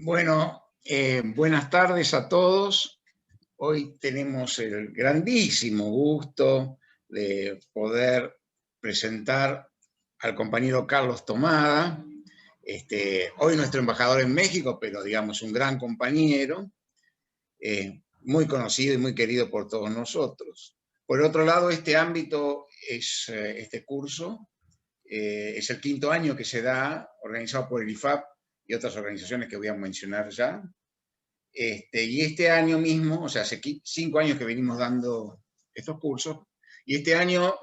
Bueno, buenas tardes a todos. Hoy tenemos el grandísimo gusto de poder presentar al compañero Carlos Tomada, hoy nuestro embajador en México, pero digamos un gran compañero, muy conocido y muy querido por todos nosotros. Por otro lado, este ámbito este curso es el quinto año que se da, organizado por el IFAP y otras organizaciones que voy a mencionar ya. Y este año mismo, o sea, hace 5 años que venimos dando estos cursos, y este año,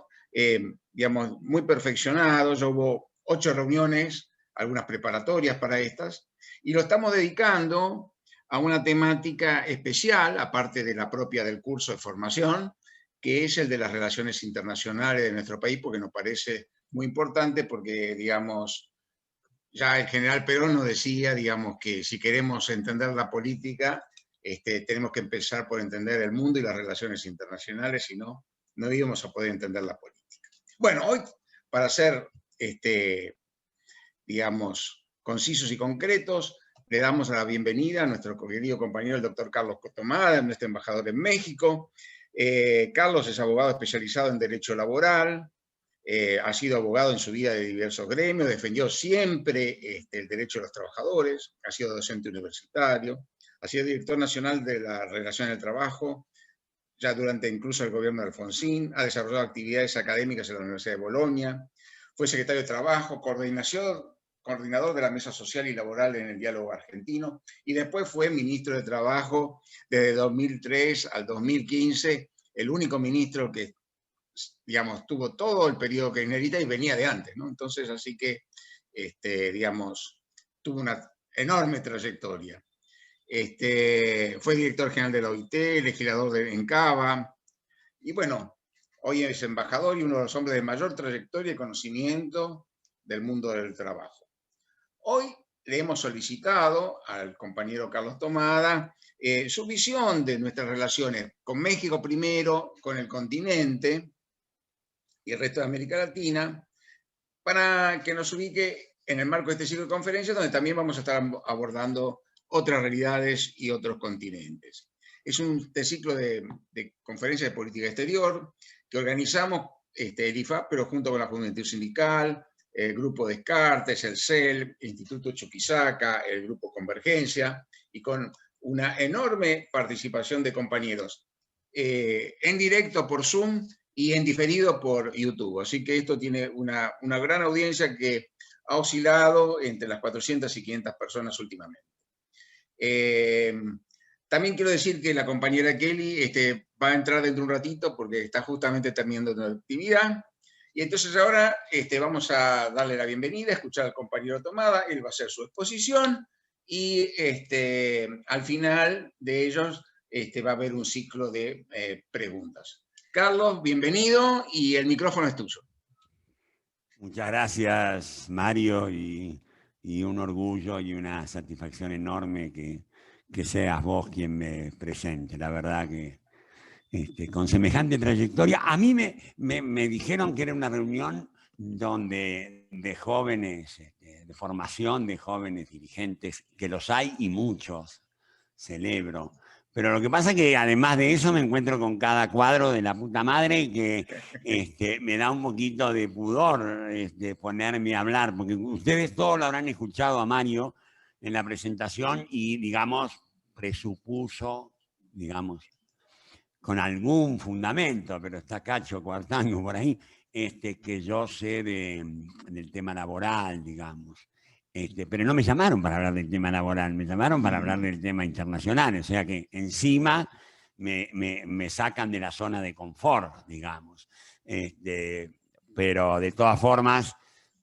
digamos, muy perfeccionado, ya hubo 8 reuniones, algunas preparatorias para estas, y lo estamos dedicando a una temática especial, aparte de la propia del curso de formación, que es el de las relaciones internacionales de nuestro país, porque nos parece muy importante, porque, digamos, ya el general Perón nos decía, digamos, que si queremos entender la política, tenemos que empezar por entender el mundo y las relaciones internacionales, si no, no íbamos a poder entender la política. Bueno, hoy, para ser, digamos, concisos y concretos, le damos la bienvenida a nuestro querido compañero, el doctor Carlos Tomada, nuestro embajador en México. Carlos es abogado especializado en Derecho Laboral, ha sido abogado en su vida de diversos gremios, defendió siempre el derecho de los trabajadores, ha sido docente universitario, ha sido director nacional de la Relación del Trabajo, ya durante incluso el gobierno de Alfonsín, ha desarrollado actividades académicas en la Universidad de Bolonia, fue secretario de Trabajo, coordinador de la Mesa Social y Laboral en el Diálogo Argentino, y después fue ministro de Trabajo desde 2003 al 2015, el único ministro que, digamos, tuvo todo el periodo kirchnerista y venía de antes, ¿no? Entonces, así que, digamos, tuvo una enorme trayectoria. Fue director general de la OIT, legislador de Encaba, y bueno, hoy es embajador y uno de los hombres de mayor trayectoria y conocimiento del mundo del trabajo. Hoy le hemos solicitado al compañero Carlos Tomada su visión de nuestras relaciones con México primero, con el continente y el resto de América Latina, para que nos ubique en el marco de este ciclo de conferencias, donde también vamos a estar abordando otras realidades y otros continentes. Es un ciclo de conferencias de política exterior que organizamos el IFAP, pero junto con la Juventud Sindical, el Grupo Descartes, el CEL, el Instituto Chuquisaca, el Grupo Convergencia, y con una enorme participación de compañeros en directo por Zoom y en diferido por YouTube. Así que esto tiene una gran audiencia que ha oscilado entre las 400 y 500 personas últimamente. También quiero decir que la compañera Kelly va a entrar dentro de un ratito porque está justamente terminando una actividad. Y entonces ahora vamos a darle la bienvenida, a escuchar al compañero Tomada, él va a hacer su exposición y al final de ellos va a haber un ciclo de preguntas. Carlos, bienvenido y el micrófono es tuyo. Muchas gracias, Mario, y un orgullo y una satisfacción enorme que seas vos quien me presente. La verdad que con semejante trayectoria, a mí me dijeron que era una reunión donde de jóvenes, de formación de jóvenes dirigentes, que los hay y muchos, celebro. Pero lo que pasa es que además de eso me encuentro con cada cuadro de la puta madre que me da un poquito de pudor ponerme a hablar, porque ustedes todos lo habrán escuchado a Mario en la presentación y, digamos, presupuso, digamos, con algún fundamento, pero está Cacho Cuartango por ahí, que yo sé del tema laboral, digamos. Pero no me llamaron para hablar del tema laboral, me llamaron para hablar del tema internacional, o sea que encima me sacan de la zona de confort, digamos. Pero de todas formas,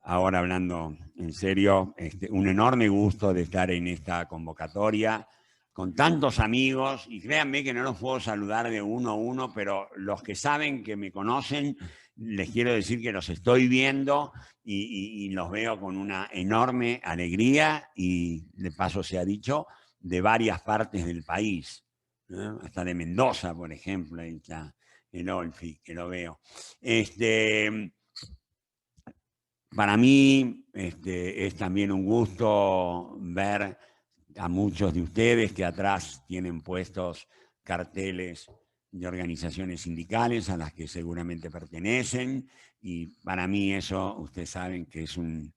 ahora hablando en serio, un enorme gusto de estar en esta convocatoria con tantos amigos, y créanme que no los puedo saludar de uno a uno, pero los que saben que me conocen, les quiero decir que los estoy viendo y los veo con una enorme alegría, y de paso se ha dicho, de varias partes del país, ¿no? Hasta de Mendoza, por ejemplo, ahí está el Olfi, que lo veo. Para mí es también un gusto ver a muchos de ustedes que atrás tienen puestos carteles de organizaciones sindicales a las que seguramente pertenecen, y para mí eso, ustedes saben que es una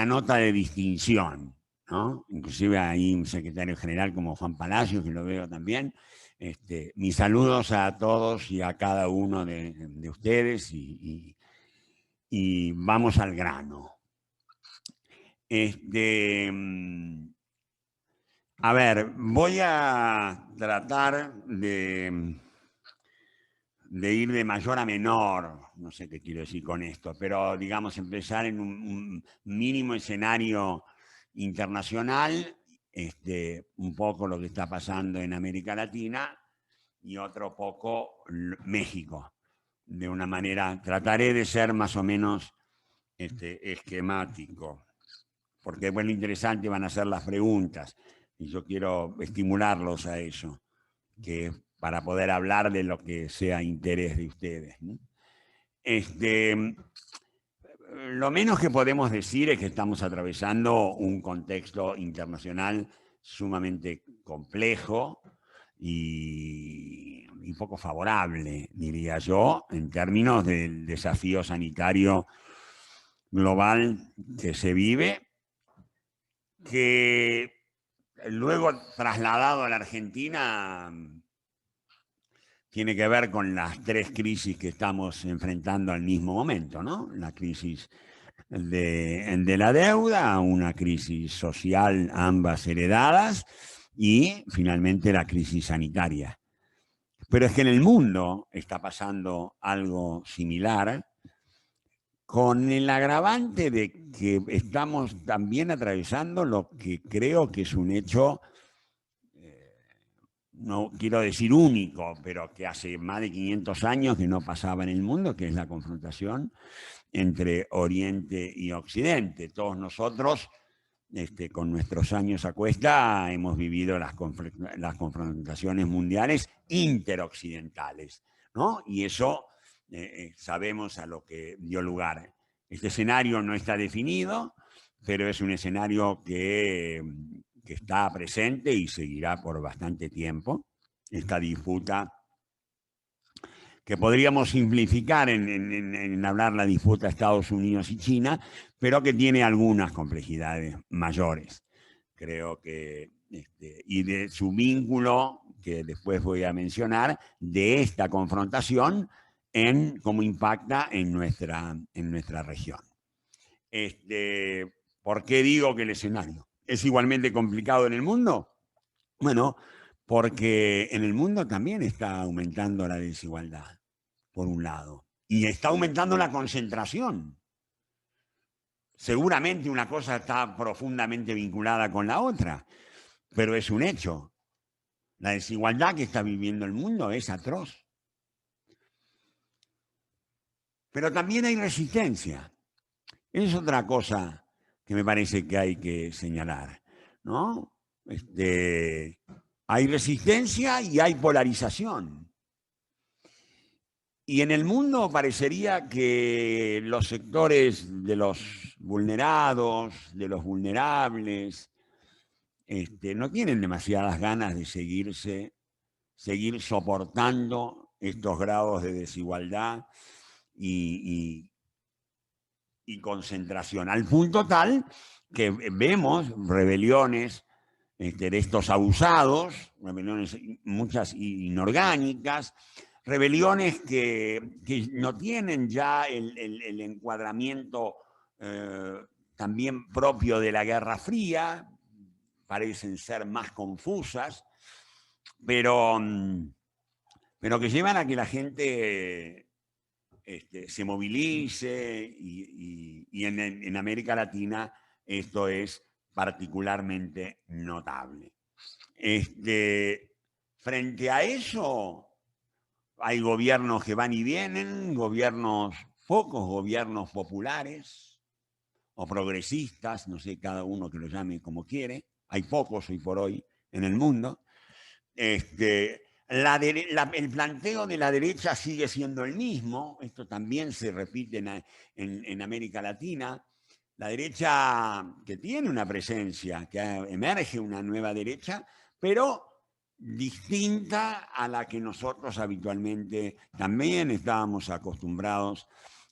nota de distinción, ¿no? Inclusive hay un secretario general como Juan Palacios, que lo veo también. Mis saludos a todos y a cada uno de ustedes, y vamos al grano. A ver, voy a tratar de ir de mayor a menor, no sé qué quiero decir con esto, pero digamos empezar en un mínimo escenario internacional, un poco lo que está pasando en América Latina y otro poco México. De una manera, trataré de ser más o menos esquemático, porque bueno, interesante van a ser las preguntas y yo quiero estimularlos a eso, que para poder hablar de lo que sea interés de ustedes, ¿no? Lo menos que podemos decir es que estamos atravesando un contexto internacional sumamente complejo y poco favorable, diría yo, en términos del desafío sanitario global que se vive, que luego trasladado a la Argentina tiene que ver con las tres crisis que estamos enfrentando al mismo momento, ¿no? La crisis de la deuda, una crisis social, ambas heredadas, y finalmente la crisis sanitaria. Pero es que en el mundo está pasando algo similar, con el agravante de que estamos también atravesando lo que creo que es un hecho, no quiero decir único, pero que hace más de 500 años que no pasaba en el mundo, que es la confrontación entre Oriente y Occidente. Todos nosotros, con nuestros años a cuesta, hemos vivido las confrontaciones mundiales interoccidentales, ¿no? Y eso sabemos a lo que dio lugar. Este escenario no está definido, pero es un escenario que está presente y seguirá por bastante tiempo. Esta disputa, que podríamos simplificar en hablar la disputa Estados Unidos y China, pero que tiene algunas complejidades mayores. Creo que, y de su vínculo, que después voy a mencionar, de esta confrontación en cómo impacta en nuestra región. ¿Por qué digo que el escenario es igualmente complicado en el mundo? Bueno, porque en el mundo también está aumentando la desigualdad, por un lado, y está aumentando la concentración. Seguramente una cosa está profundamente vinculada con la otra, pero es un hecho. La desigualdad que está viviendo el mundo es atroz. Pero también hay resistencia. Es otra cosa que me parece que hay que señalar, ¿no? Hay resistencia y hay polarización. Y en el mundo parecería que los sectores de los vulnerados, de los vulnerables, no tienen demasiadas ganas de seguir soportando estos grados de desigualdad y concentración, al punto tal que vemos rebeliones de estos abusados, rebeliones muchas inorgánicas, rebeliones que no tienen ya el encuadramiento también propio de la Guerra Fría, parecen ser más confusas, pero que llevan a que la gente se movilice, y en América Latina esto es particularmente notable. Frente a eso, hay gobiernos que van y vienen, pocos gobiernos populares o progresistas, no sé, cada uno que lo llame como quiere. Hay pocos hoy por hoy en el mundo. El planteo de la derecha sigue siendo el mismo. Esto también se repite en América Latina. La derecha que tiene una presencia, que emerge una nueva derecha, pero distinta a la que nosotros habitualmente también estábamos acostumbrados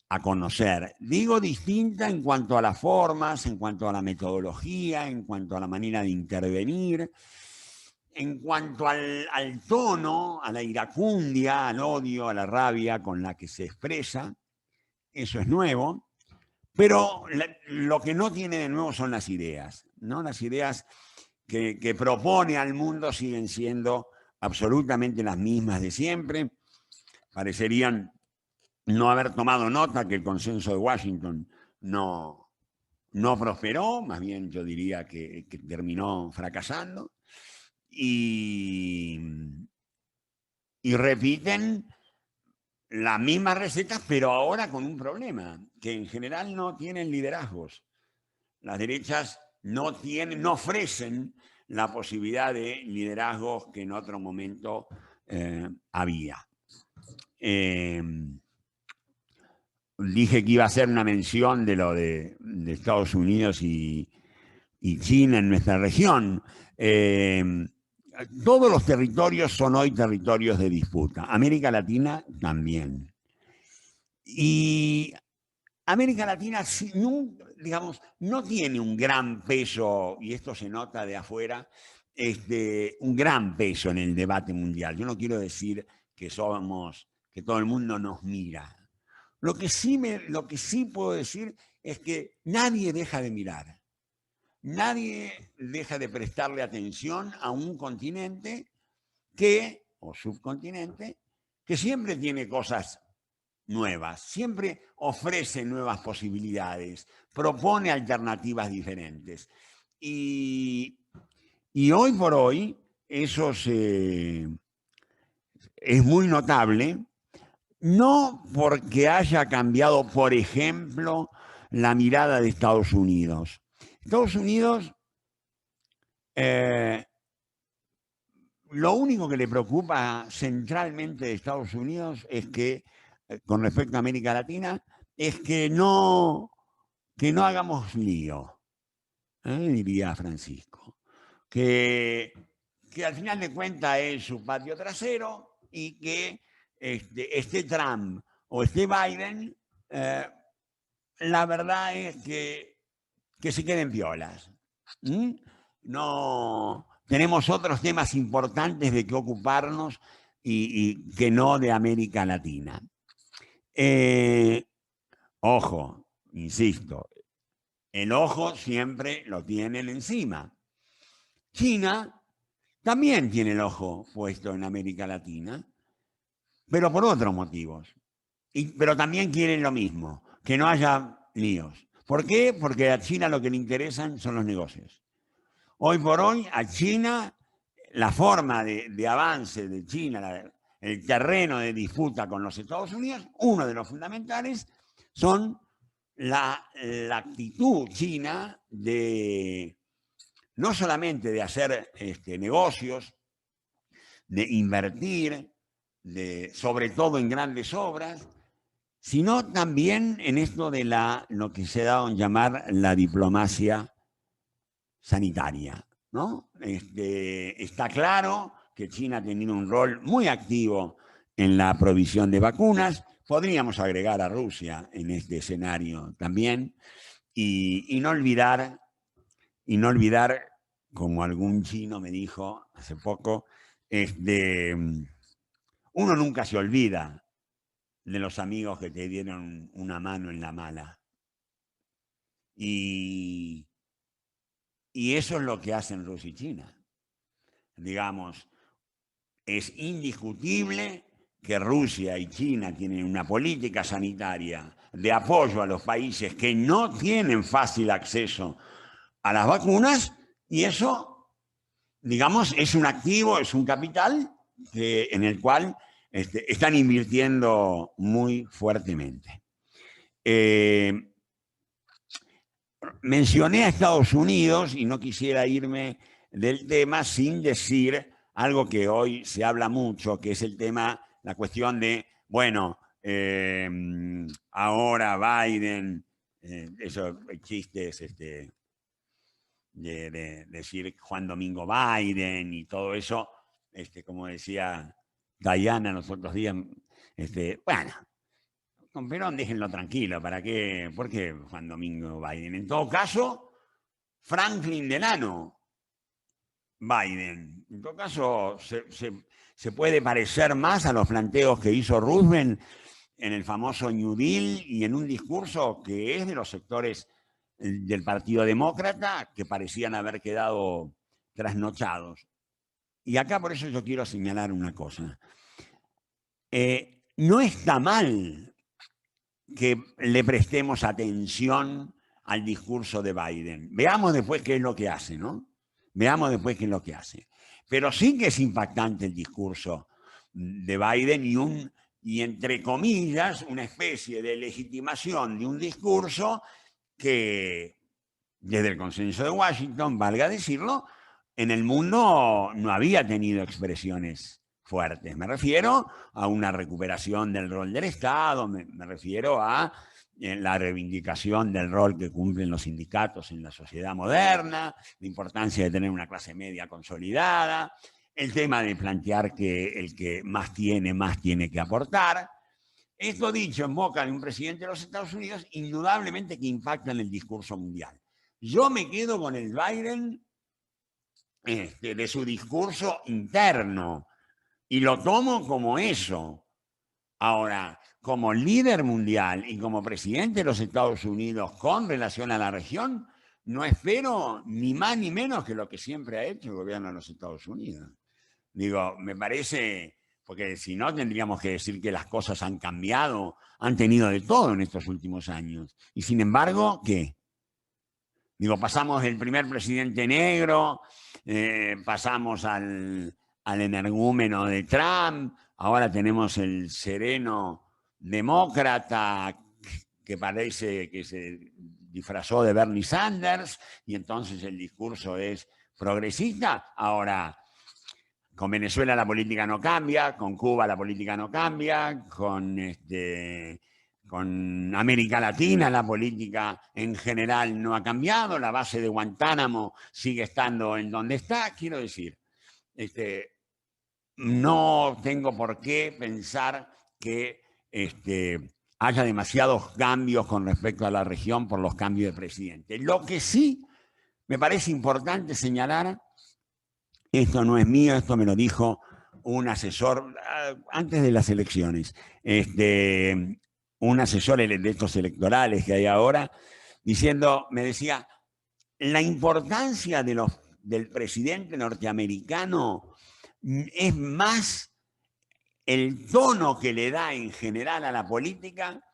a conocer. Digo distinta en cuanto a las formas, en cuanto a la metodología, en cuanto a la manera de intervenir, en cuanto al tono, a la iracundia, al odio, a la rabia con la que se expresa. Eso es nuevo. Pero lo que no tiene de nuevo son las ideas, ¿no? Las ideas que propone al mundo siguen siendo absolutamente las mismas de siempre. Parecerían no haber tomado nota que el consenso de Washington no prosperó, más bien yo diría que terminó fracasando. Y repiten las mismas recetas, pero ahora con un problema, que en general no tienen liderazgos. Las derechas no ofrecen la posibilidad de liderazgos que en otro momento había. Dije que iba a hacer una mención de lo de Estados Unidos y China en nuestra región. Todos los territorios son hoy territorios de disputa. América Latina también. Y América Latina, digamos, no tiene un gran peso, y esto se nota de afuera, un gran peso en el debate mundial. Yo no quiero decir que todo el mundo nos mira. Lo que sí puedo decir es que nadie deja de mirar. Nadie deja de prestarle atención a un continente o subcontinente, que siempre tiene cosas nuevas, siempre ofrece nuevas posibilidades, propone alternativas diferentes. Y hoy por hoy eso es muy notable, no porque haya cambiado, por ejemplo, la mirada de Estados Unidos. Estados Unidos, lo único que le preocupa centralmente de Estados Unidos es que, con respecto a América Latina, es que no hagamos lío, diría Francisco. Que al final de cuentas es su patio trasero y que esté Trump o esté Biden, la verdad es que se queden piolas. No, tenemos otros temas importantes de que ocuparnos y que no de América Latina. Ojo, insisto, el ojo siempre lo tienen encima. China también tiene el ojo puesto en América Latina, pero por otros motivos. Pero también quieren lo mismo, que no haya líos. ¿Por qué? Porque a China lo que le interesan son los negocios. Hoy por hoy, a China, la forma de avance de China, el terreno de disputa con los Estados Unidos, uno de los fundamentales son la actitud china de no solamente de hacer negocios, de invertir, sobre todo en grandes obras, sino también en esto de lo que se da a llamar la diplomacia sanitaria, ¿no? Está claro que China ha tenido un rol muy activo en la provisión de vacunas. Podríamos agregar a Rusia en este escenario también y no olvidar, como algún chino me dijo hace poco, uno nunca se olvida de los amigos que te dieron una mano en la mala. Y eso es lo que hacen Rusia y China. Digamos, es indiscutible que Rusia y China tienen una política sanitaria de apoyo a los países que no tienen fácil acceso a las vacunas, y eso, digamos, es un activo, es un capital en el cual están invirtiendo muy fuertemente. Mencioné a Estados Unidos y no quisiera irme del tema sin decir algo que hoy se habla mucho, que es el tema, la cuestión de, bueno, ahora Biden esos chistes de decir Juan Domingo Biden y todo eso, como decía Diana los otros días, bueno, con Perón déjenlo tranquilo, ¿para qué? ¿Por qué Juan Domingo Biden? En todo caso, Franklin Delano Biden. En todo caso, se puede parecer más a los planteos que hizo Roosevelt en el famoso New Deal y en un discurso que es de los sectores del Partido Demócrata que parecían haber quedado trasnochados. Y acá por eso yo quiero señalar una cosa. No está mal que le prestemos atención al discurso de Biden. Veamos después qué es lo que hace, ¿no? Veamos después qué es lo que hace. Pero sí que es impactante el discurso de Biden y entre comillas, una especie de legitimación de un discurso que, desde el consenso de Washington, valga decirlo, en el mundo no había tenido expresiones fuertes. Me refiero a una recuperación del rol del Estado, me refiero a la reivindicación del rol que cumplen los sindicatos en la sociedad moderna, la importancia de tener una clase media consolidada, el tema de plantear que el que más tiene que aportar. Esto dicho en boca de un presidente de los Estados Unidos, indudablemente que impacta en el discurso mundial. Yo me quedo con el Biden de su discurso interno y lo tomo como eso. Ahora, como líder mundial y como presidente de los Estados Unidos con relación a la región, no espero ni más ni menos que lo que siempre ha hecho el gobierno de los Estados Unidos. Digo, me parece, porque si no tendríamos que decir que las cosas han cambiado, han tenido de todo en estos últimos años. Y sin embargo, ¿qué? Digo, pasamos del primer presidente negro, pasamos al energúmeno de Trump, ahora tenemos el sereno demócrata que parece que se disfrazó de Bernie Sanders y entonces el discurso es progresista. Ahora, con Venezuela la política no cambia, con Cuba la política no cambia, con América Latina la política en general no ha cambiado, la base de Guantánamo sigue estando en donde está. Quiero decir, no tengo por qué pensar que haya demasiados cambios con respecto a la región por los cambios de presidente. Lo que sí me parece importante señalar, esto no es mío, esto me lo dijo un asesor antes de las elecciones, un asesor de estos electorales que hay ahora, me decía, la importancia del presidente norteamericano es más el tono que le da en general a la política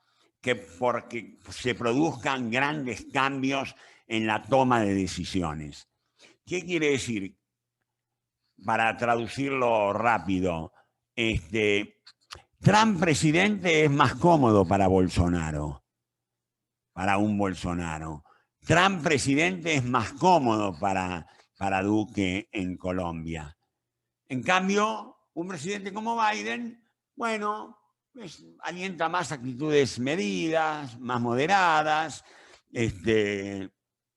que porque se produzcan grandes cambios en la toma de decisiones. ¿Qué quiere decir? Para traducirlo rápido, Trump presidente es más cómodo para Bolsonaro, para un Bolsonaro. Trump presidente es más cómodo para Duque en Colombia. En cambio, un presidente como Biden, bueno, alienta más actitudes medidas, más moderadas,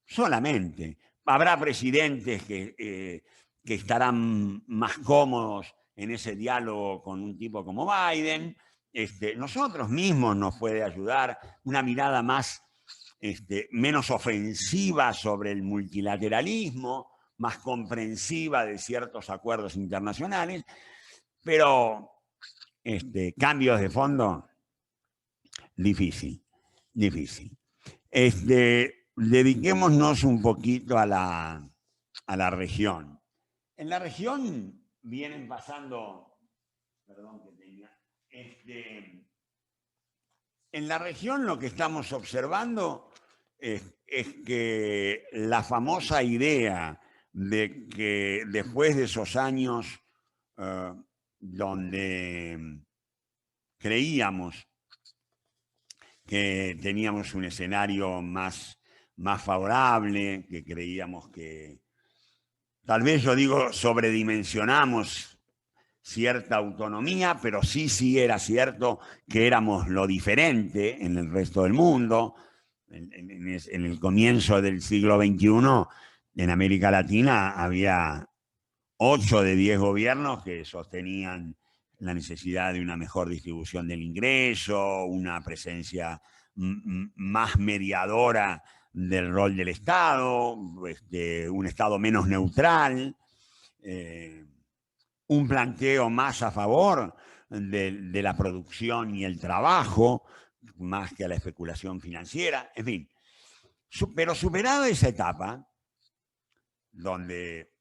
solamente. Habrá presidentes que estarán más cómodos en ese diálogo con un tipo como Biden. Nosotros mismos nos puede ayudar una mirada menos ofensiva sobre el multilateralismo, más comprensiva de ciertos acuerdos internacionales, pero cambios de fondo, difícil. Dediquémonos un poquito a la región. En la región vienen pasando, en la región lo que estamos observando es que la famosa idea de que después de esos años donde creíamos que teníamos un escenario más favorable, que creíamos que tal vez yo digo sobredimensionamos cierta autonomía, pero sí era cierto que éramos lo diferente en el resto del mundo. en el comienzo del siglo XXI, en América Latina había 8 de 10 gobiernos que sostenían la necesidad de una mejor distribución del ingreso, una presencia más mediadora del rol del Estado, un Estado menos neutral, un planteo más a favor de la producción y el trabajo, más que a la especulación financiera, en fin. Pero superada esa etapa, donde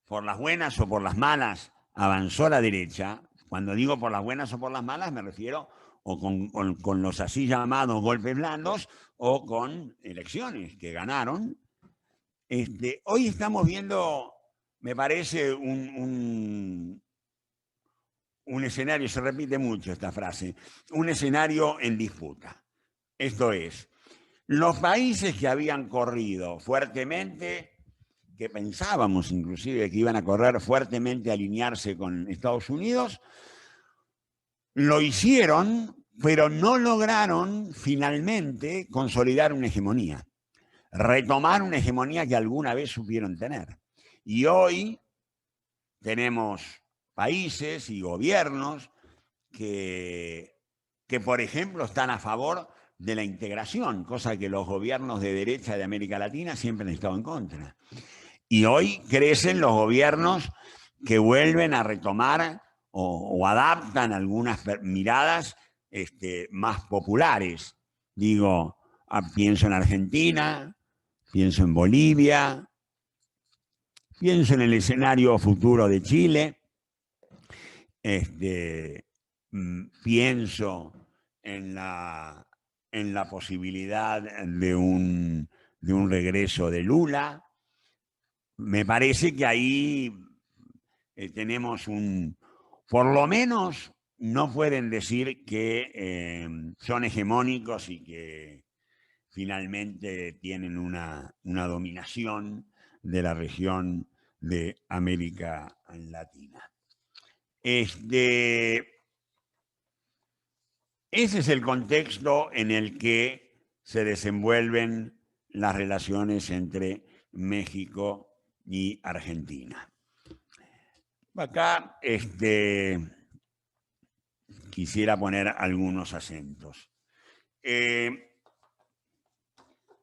por las buenas o por las malas avanzó la derecha, cuando digo por las buenas o por las malas me refiero o con los así llamados golpes blandos o con elecciones que ganaron. Hoy estamos viendo, me parece, un escenario, se repite mucho esta frase, un escenario en disputa. Esto es, los países que habían corrido fuertemente, que pensábamos inclusive que iban a correr fuertemente a alinearse con Estados Unidos, lo hicieron, pero no lograron finalmente consolidar una hegemonía, retomar una hegemonía que alguna vez supieron tener. Y hoy tenemos países y gobiernos que, por ejemplo, están a favor de la integración, cosa que los gobiernos de derecha de América Latina siempre han estado en contra. Y hoy crecen los gobiernos que vuelven a retomar o adaptan algunas miradas más populares. Digo, pienso en Argentina, pienso en Bolivia, pienso en el escenario futuro de Chile, pienso en la posibilidad de un regreso de Lula. Me parece que ahí tenemos por lo menos no pueden decir que son hegemónicos y que finalmente tienen una dominación de la región de América Latina. Ese es el contexto en el que se desenvuelven las relaciones entre México y Argentina. Acá quisiera poner algunos acentos.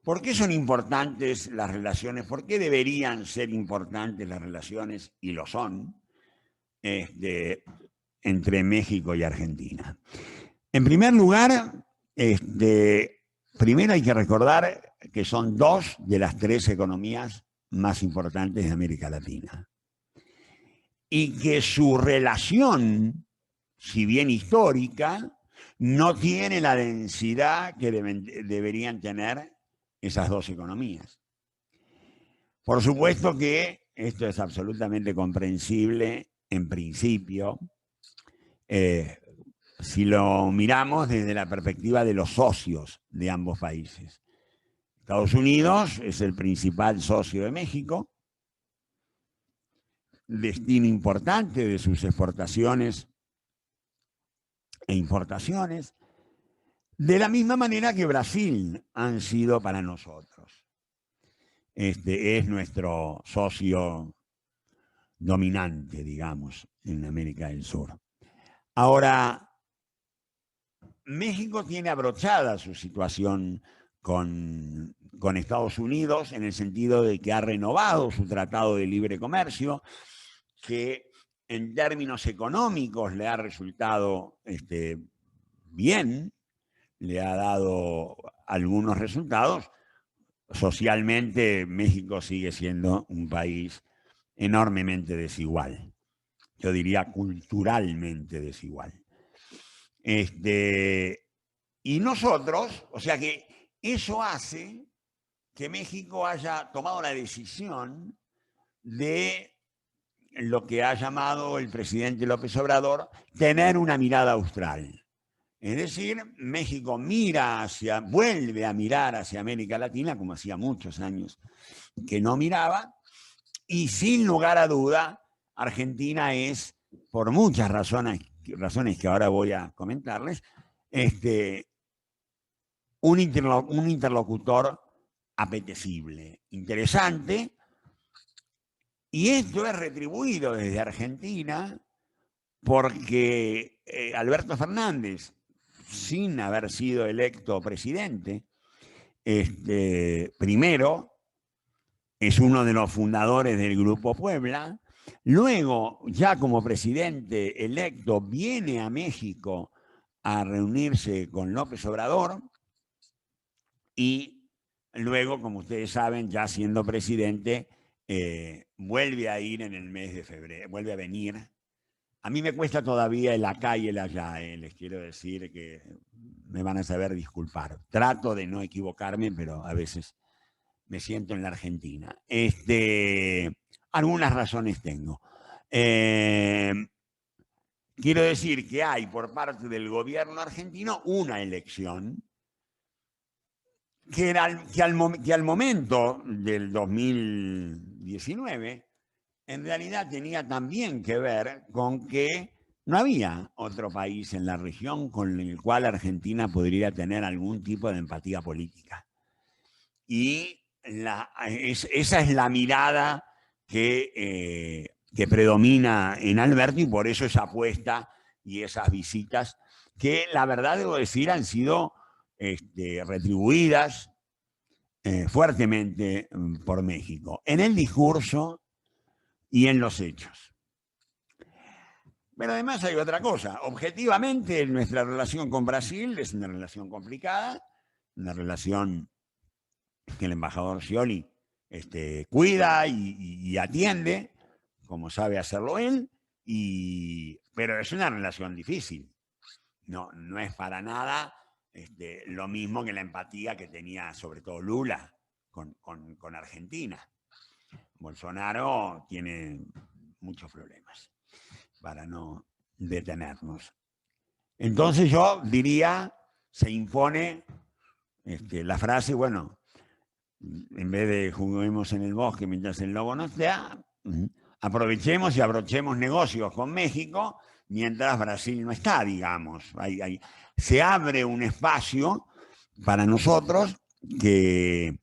¿Por qué son importantes las relaciones? ¿Por qué deberían ser importantes las relaciones? Y lo son, entre México y Argentina. En primer lugar, primero hay que recordar que son 2 de las 3 economías más importantes de América Latina. Y que su relación, si bien histórica, no tiene la densidad que deberían tener esas 2 economías. Por supuesto que esto es absolutamente comprensible en principio, si lo miramos desde la perspectiva de los socios de ambos países. Estados Unidos es el principal socio de México, destino importante de sus exportaciones e importaciones, de la misma manera que Brasil han sido para nosotros. Es nuestro socio dominante, digamos, en América del Sur. Ahora, México tiene abrochada su situación con Estados Unidos en el sentido de que ha renovado su tratado de libre comercio, que en términos económicos le ha resultado bien, le ha dado algunos resultados. Socialmente, México sigue siendo un país enormemente desigual. Yo diría culturalmente desigual. Y nosotros, o sea que eso hace que México haya tomado la decisión de lo que ha llamado el presidente López Obrador tener una mirada austral. Es decir, México vuelve a mirar hacia América Latina, como hacía muchos años que no miraba, y sin lugar a duda, Argentina es, por muchas razones que ahora voy a comentarles, un interlocutor apetecible, interesante, y esto es retribuido desde Argentina porque Alberto Fernández, sin haber sido electo presidente, primero es uno de los fundadores del Grupo Puebla, luego ya como presidente electo viene a México a reunirse con López Obrador y luego, como ustedes saben, ya siendo presidente, vuelve a ir en el mes de febrero, vuelve a venir. A mí me cuesta todavía el acá y el allá, les quiero decir que me van a saber disculpar. Trato de no equivocarme, pero a veces me siento en la Argentina. Algunas razones tengo. Quiero decir que hay por parte del gobierno argentino una elección que al momento del 2019 en realidad tenía también que ver con que no había otro país en la región con el cual Argentina podría tener algún tipo de empatía política. Y esa es la mirada que predomina en Alberto, y por eso esa apuesta y esas visitas que, la verdad, debo decir, han sido retribuidas fuertemente por México, en el discurso y en los hechos. Pero además hay otra cosa. Objetivamente, nuestra relación con Brasil es una relación complicada, una relación que el embajador Scioli cuida y atiende, como sabe hacerlo él, pero es una relación difícil. No es para nada lo mismo que la empatía que tenía sobre todo Lula con Argentina. Bolsonaro tiene muchos problemas, para no detenernos. Entonces yo diría, se impone la frase, bueno, en vez de juguemos en el bosque mientras el lobo nos vea, aprovechemos y abrochemos negocios con México mientras Brasil no está, digamos. Se abre un espacio para nosotros que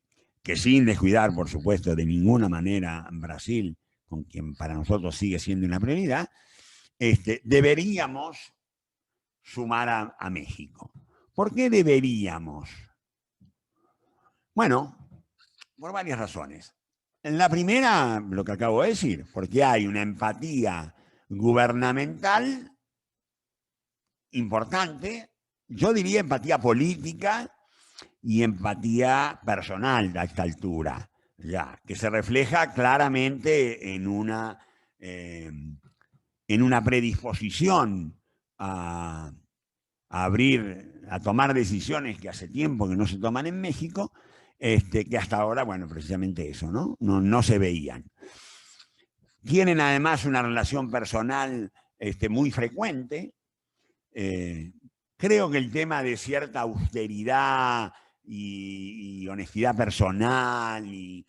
sin descuidar, por supuesto, de ninguna manera Brasil, con quien para nosotros sigue siendo una prioridad, deberíamos sumar a México. ¿Por qué deberíamos? Bueno, por varias razones. La primera, lo que acabo de decir, porque hay una empatía gubernamental importante, yo diría empatía política y empatía personal a esta altura, ya, que se refleja claramente en una predisposición a tomar decisiones que hace tiempo que no se toman en México, que hasta ahora, bueno, precisamente eso, no se veían. Tienen además una relación personal muy frecuente. Creo que el tema de cierta austeridad y honestidad personal y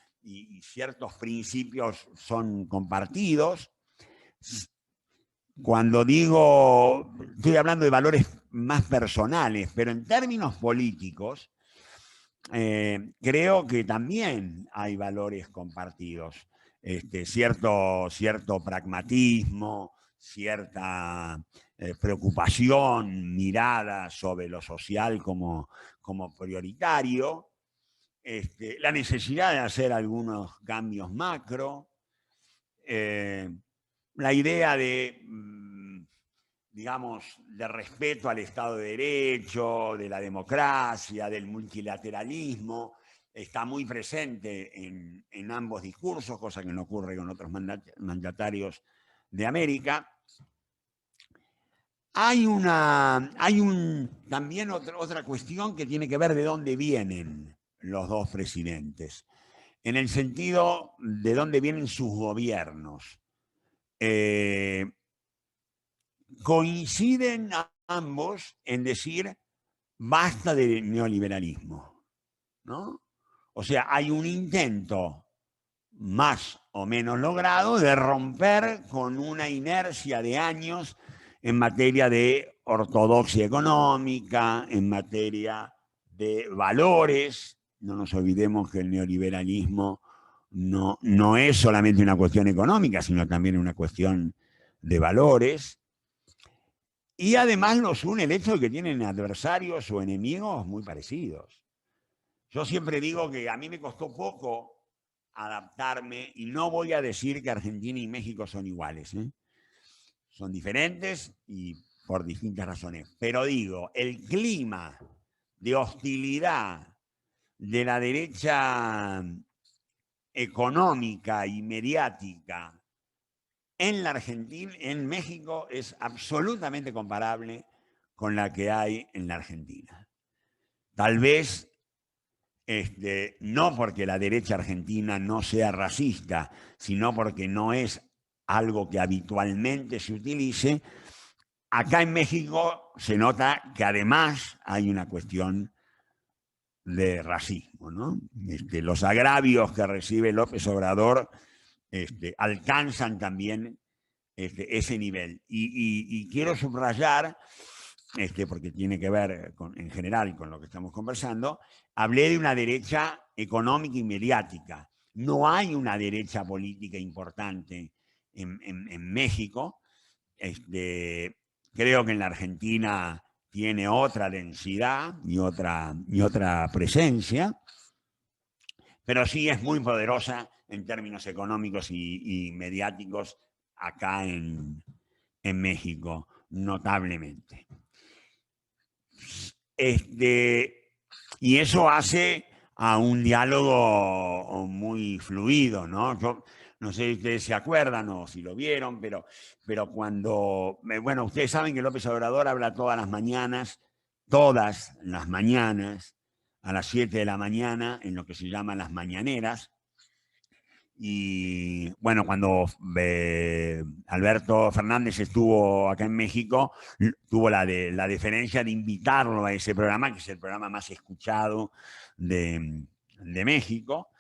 ciertos principios son compartidos. Cuando digo, estoy hablando de valores más personales, pero en términos políticos, creo que también hay valores compartidos. Cierto pragmatismo, cierta preocupación, mirada sobre lo social como prioritario, la necesidad de hacer algunos cambios macro, la idea de, digamos, de respeto al Estado de Derecho, de la democracia, del multilateralismo, está muy presente en ambos discursos, cosa que no ocurre con otros mandatarios de América. Hay también otra cuestión que tiene que ver de dónde vienen los dos presidentes, en el sentido de dónde vienen sus gobiernos. Coinciden ambos en decir basta de neoliberalismo, ¿no? O sea, hay un intento más o menos logrado de romper con una inercia de años en materia de ortodoxia económica, en materia de valores. No nos olvidemos que el neoliberalismo no es solamente una cuestión económica, sino también una cuestión de valores. Y además los une el hecho de que tienen adversarios o enemigos muy parecidos. Yo siempre digo que a mí me costó poco adaptarme, y no voy a decir que Argentina y México son iguales, ¿eh? Son diferentes y por distintas razones. Pero digo, el clima de hostilidad de la derecha económica y mediática en la Argentina, en México, es absolutamente comparable con la que hay en la Argentina. Tal vez no porque la derecha argentina no sea racista, sino porque no es algo que habitualmente se utilice. Acá en México se nota que además hay una cuestión de racismo, ¿no? Los agravios que recibe López Obrador alcanzan también ese nivel. Y quiero subrayar, porque tiene que ver en general con lo que estamos conversando, hablé de una derecha económica y mediática. No hay una derecha política importante en México. Creo que en la Argentina tiene otra densidad y otra presencia, pero sí es muy poderosa en términos económicos y mediáticos acá en México, notablemente. Y eso hace a un diálogo muy fluido, ¿no? Yo no sé si ustedes se acuerdan o si lo vieron, pero cuando, bueno, ustedes saben que López Obrador habla todas las mañanas, a las 7 de la mañana, en lo que se llaman las mañaneras. Y bueno, cuando Alberto Fernández estuvo acá en México, tuvo la deferencia de invitarlo a ese programa, que es el programa más escuchado de México.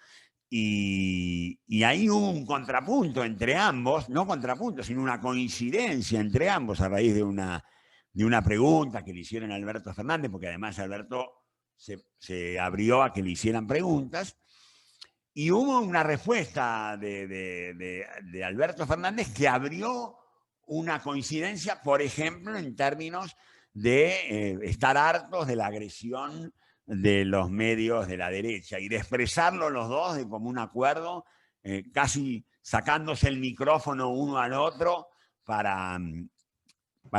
Y ahí hubo un contrapunto entre ambos, no contrapunto, sino una coincidencia entre ambos a raíz de una pregunta que le hicieron a Alberto Fernández, porque además Alberto se abrió a que le hicieran preguntas. Y hubo una respuesta de Alberto Fernández que abrió una coincidencia, por ejemplo, en términos de estar hartos de la agresión de los medios de la derecha y de expresarlo los dos de común acuerdo, casi sacándose el micrófono uno al otro para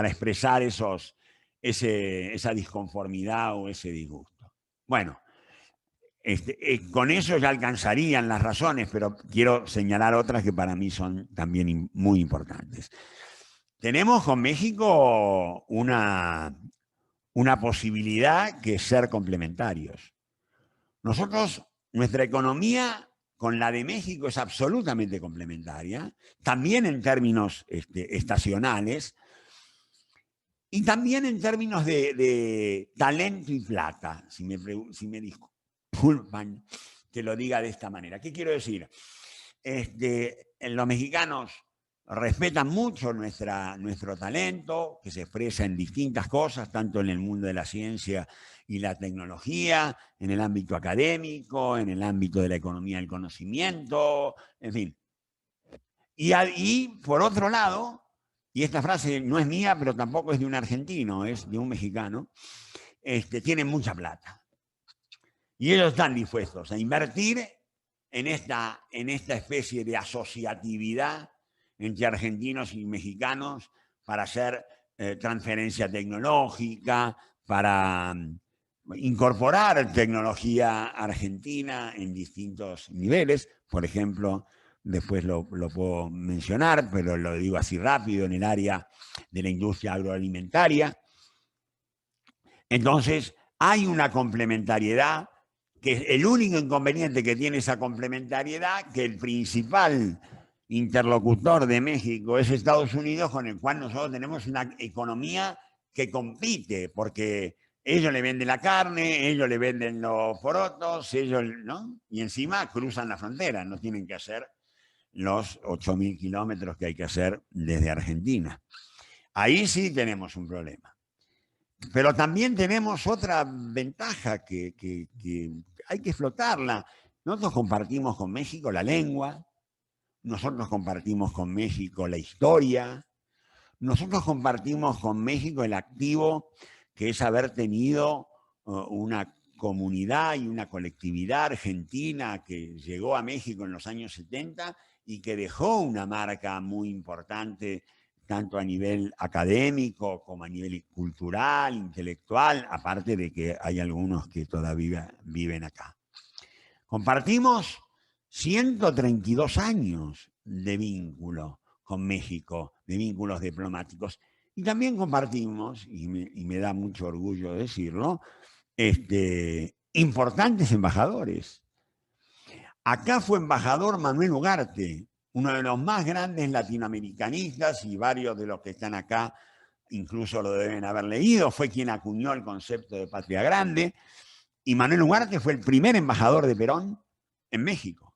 expresar esa disconformidad o ese disgusto. Bueno. Con eso ya alcanzarían las razones, pero quiero señalar otras que para mí son también muy importantes. Tenemos con México una posibilidad que es ser complementarios. Nuestra economía con la de México es absolutamente complementaria, también en términos estacionales y también en términos de talento y plata, si me disculpan que lo diga de esta manera. ¿Qué quiero decir? Los mexicanos respetan mucho nuestro talento, que se expresa en distintas cosas, tanto en el mundo de la ciencia y la tecnología, en el ámbito académico, en el ámbito de la economía del conocimiento, en fin. Y por otro lado, y esta frase no es mía, pero tampoco es de un argentino, es de un mexicano, tienen mucha plata. Y ellos están dispuestos a invertir en esta especie de asociatividad entre argentinos y mexicanos para hacer transferencia tecnológica, para incorporar tecnología argentina en distintos niveles. Por ejemplo, después lo puedo mencionar, pero lo digo así rápido, en el área de la industria agroalimentaria. Entonces, hay una complementariedad, que es el único inconveniente que tiene esa complementariedad, que el principal interlocutor de México es Estados Unidos, con el cual nosotros tenemos una economía que compite, porque ellos le venden la carne, ellos le venden los porotos, ¿no? Y encima cruzan la frontera, no tienen que hacer los 8.000 kilómetros que hay que hacer desde Argentina. Ahí sí tenemos un problema. Pero también tenemos otra ventaja que hay que explotarla. Nosotros compartimos con México la lengua, nosotros compartimos con México la historia, nosotros compartimos con México el activo que es haber tenido una comunidad y una colectividad argentina que llegó a México en los años 70 y que dejó una marca muy importante tanto a nivel académico como a nivel cultural, intelectual, aparte de que hay algunos que todavía viven acá. Compartimos 132 años de vínculo con México, de vínculos diplomáticos, y también compartimos, y me da mucho orgullo decirlo, importantes embajadores. Acá fue embajador Manuel Ugarte, uno de los más grandes latinoamericanistas, y varios de los que están acá incluso lo deben haber leído, fue quien acuñó el concepto de patria grande, y Manuel Ugarte fue el primer embajador de Perón en México.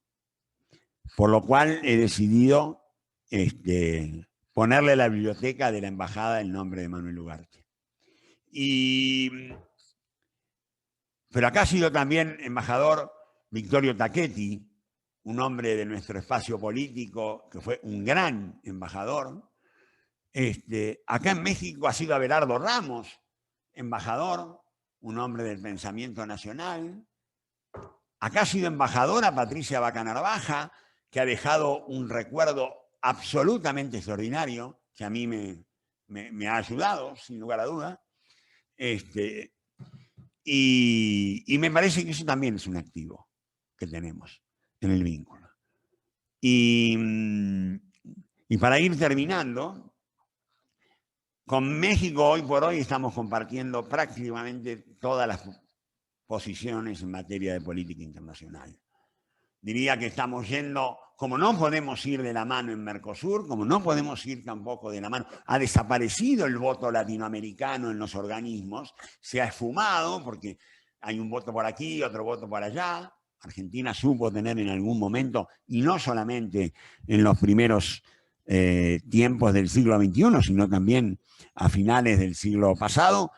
Por lo cual he decidido ponerle a la biblioteca de la embajada el nombre de Manuel Ugarte. Pero acá ha sido también embajador Victorio Tacchetti, un hombre de nuestro espacio político que fue un gran embajador. Acá en México ha sido Abelardo Ramos, embajador, un hombre del pensamiento nacional. Acá ha sido embajadora Patricia Vaca Narvaja, que ha dejado un recuerdo absolutamente extraordinario, que a mí me ha ayudado, sin lugar a duda. Y me parece que eso también es un activo que tenemos en el vínculo. Y para ir terminando, con México hoy por hoy estamos compartiendo prácticamente todas las posiciones en materia de política internacional. Diría que estamos yendo, como no podemos ir de la mano en Mercosur, como no podemos ir tampoco de la mano, ha desaparecido el voto latinoamericano en los organismos, se ha esfumado porque hay un voto por aquí, otro voto por allá. Argentina supo tener en algún momento, y no solamente en los primeros tiempos del siglo XXI, sino también a finales del siglo pasado,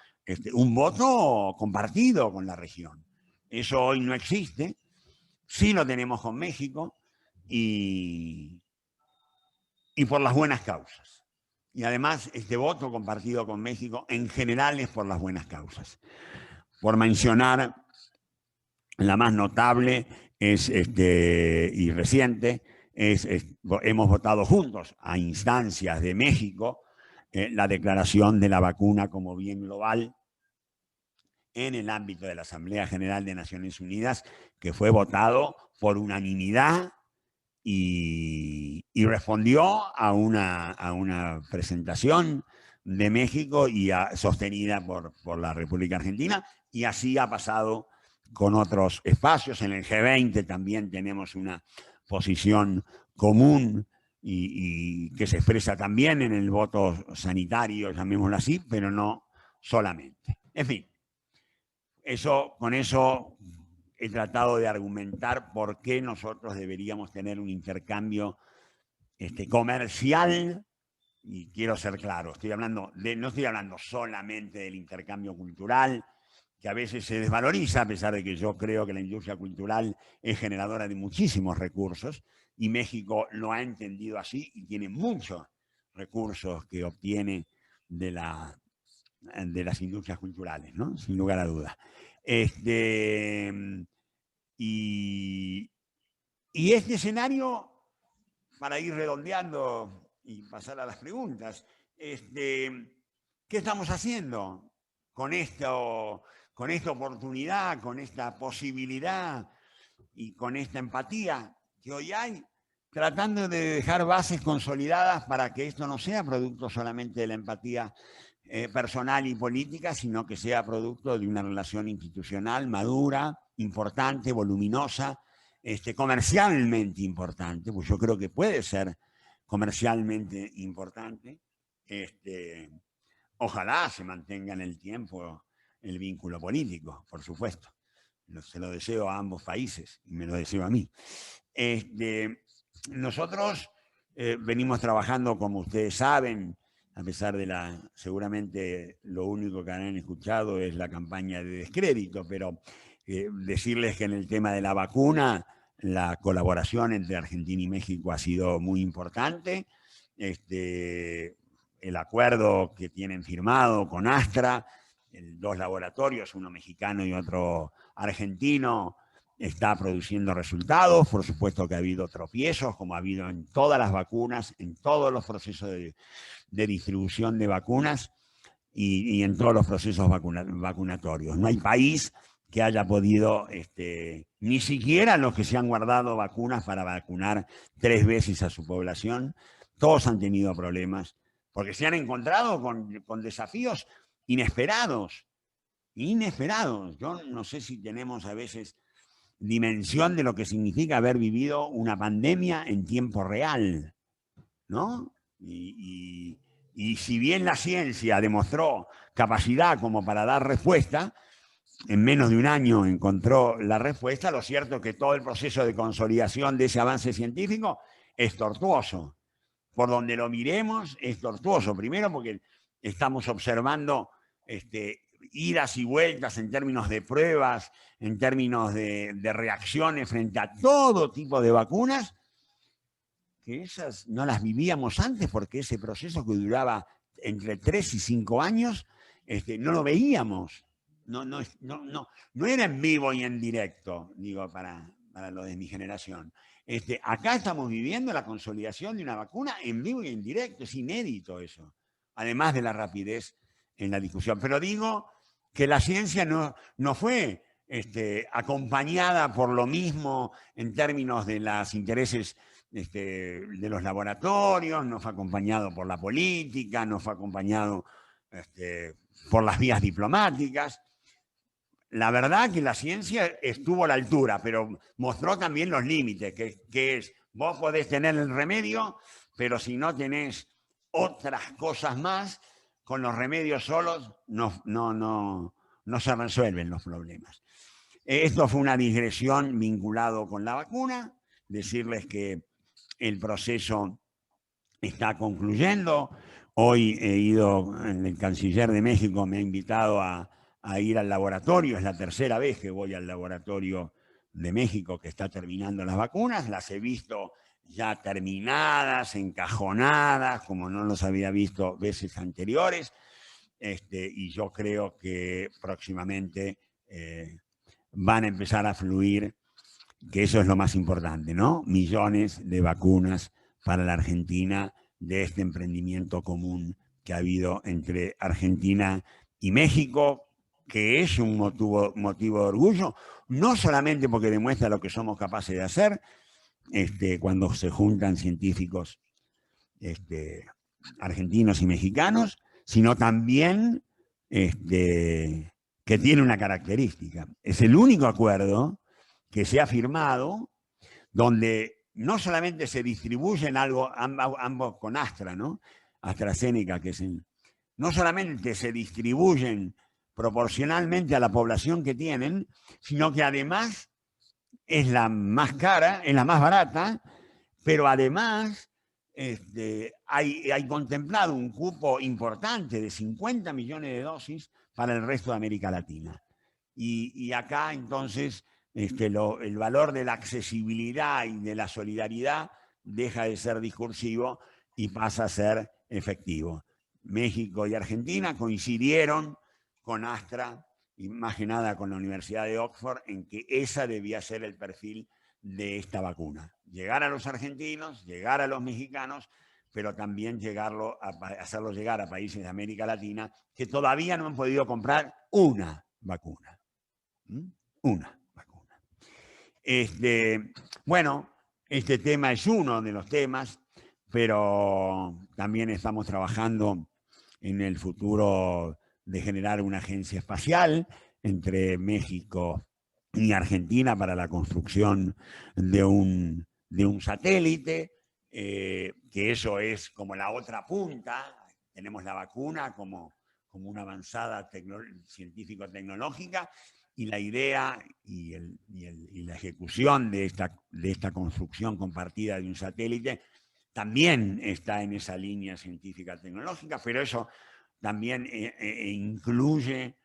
un voto compartido con la región. Eso hoy no existe. Sí lo tenemos con México y por las buenas causas. Y además este voto compartido con México en general es por las buenas causas. Por mencionar la más notable y reciente, hemos votado juntos a instancias de México la declaración de la vacuna como bien global en el ámbito de la Asamblea General de Naciones Unidas, que fue votado por unanimidad y respondió a una presentación de México y sostenida por la República Argentina, y así ha pasado con otros espacios. En el G20 también tenemos una posición común y que se expresa también en el voto sanitario, llamémoslo así, pero no solamente. En fin. Con eso he tratado de argumentar por qué nosotros deberíamos tener un intercambio comercial, y quiero ser claro, no estoy hablando solamente del intercambio cultural, que a veces se desvaloriza, a pesar de que yo creo que la industria cultural es generadora de muchísimos recursos, y México lo ha entendido así y tiene muchos recursos que obtiene de las industrias culturales, ¿no? Sin lugar a dudas. Y este escenario, para ir redondeando y pasar a las preguntas, ¿qué estamos haciendo con esta oportunidad, con esta posibilidad y con esta empatía que hoy hay? Tratando de dejar bases consolidadas para que esto no sea producto solamente de la empatía personal y política, sino que sea producto de una relación institucional madura, importante, voluminosa, comercialmente importante, pues yo creo que puede ser comercialmente importante. Ojalá se mantenga en el tiempo el vínculo político, por supuesto. Se lo deseo a ambos países y me lo deseo a mí. Nosotros venimos trabajando, como ustedes saben, a pesar de seguramente lo único que han escuchado es la campaña de descrédito, pero decirles que en el tema de la vacuna, la colaboración entre Argentina y México ha sido muy importante. El acuerdo que tienen firmado con Astra, dos laboratorios, uno mexicano y otro argentino, está produciendo resultados. Por supuesto que ha habido tropiezos, como ha habido en todas las vacunas, en todos los procesos de distribución de vacunas y en todos los procesos vacunatorios. No hay país que haya podido, ni siquiera los que se han guardado vacunas para vacunar 3 veces a su población, todos han tenido problemas, porque se han encontrado con desafíos inesperados. Yo no sé si tenemos a veces dimensión de lo que significa haber vivido una pandemia en tiempo real, ¿no? Y si bien la ciencia demostró capacidad como para dar respuesta, en menos de un año encontró la respuesta, lo cierto es que todo el proceso de consolidación de ese avance científico es tortuoso. Por donde lo miremos es tortuoso. Primero porque estamos observando idas y vueltas en términos de pruebas, en términos de reacciones frente a todo tipo de vacunas, que esas no las vivíamos antes porque ese proceso que duraba entre 3 y 5 años, no lo veíamos. No era en vivo y en directo, digo, para los de mi generación. Acá estamos viviendo la consolidación de una vacuna en vivo y en directo, es inédito eso, además de la rapidez en la discusión. Pero digo que la ciencia no fue acompañada por lo mismo en términos de los intereses de los laboratorios, no fue acompañado por la política, no fue acompañado por las vías diplomáticas. La verdad que la ciencia estuvo a la altura, pero mostró también los límites, que es, vos podés tener el remedio, pero si no tenés otras cosas más, con los remedios solos no se resuelven los problemas. Esto fue una digresión vinculado con la vacuna, decirles que el proceso está concluyendo. Hoy he ido, el canciller de México me ha invitado a ir al laboratorio, es la tercera vez que voy al laboratorio de México que está terminando las vacunas, las he visto ya terminadas, encajonadas, como no los había visto veces anteriores, y yo creo que próximamente van a empezar a fluir, que eso es lo más importante, ¿no? Millones de vacunas para la Argentina de este emprendimiento común que ha habido entre Argentina y México, que es un motivo de orgullo, no solamente porque demuestra lo que somos capaces de hacer cuando se juntan científicos argentinos y mexicanos, sino también que tiene una característica. Es el único acuerdo que se ha firmado donde no solamente se distribuyen ambos con Astra, ¿no? AstraZeneca, no solamente se distribuyen proporcionalmente a la población que tienen, sino que además es la más cara, es la más barata, pero además hay contemplado un cupo importante de 50 millones de dosis para el resto de América Latina. Y acá entonces el valor de la accesibilidad y de la solidaridad deja de ser discursivo y pasa a ser efectivo. México y Argentina coincidieron con Astra y más que nada con la Universidad de Oxford en que esa debía ser el perfil de esta vacuna. Llegar a los argentinos, llegar a los mexicanos, pero también hacerlo llegar a países de América Latina que todavía no han podido comprar una vacuna. Una vacuna. Bueno, este tema es uno de los temas, pero también estamos trabajando en el futuro de generar una agencia espacial entre México y Argentina para la construcción de un satélite, que eso es como la otra punta. Tenemos la vacuna como una avanzada científico-tecnológica, y la idea y la ejecución de esta construcción compartida de un satélite también está en esa línea científica tecnológica, pero eso también incluye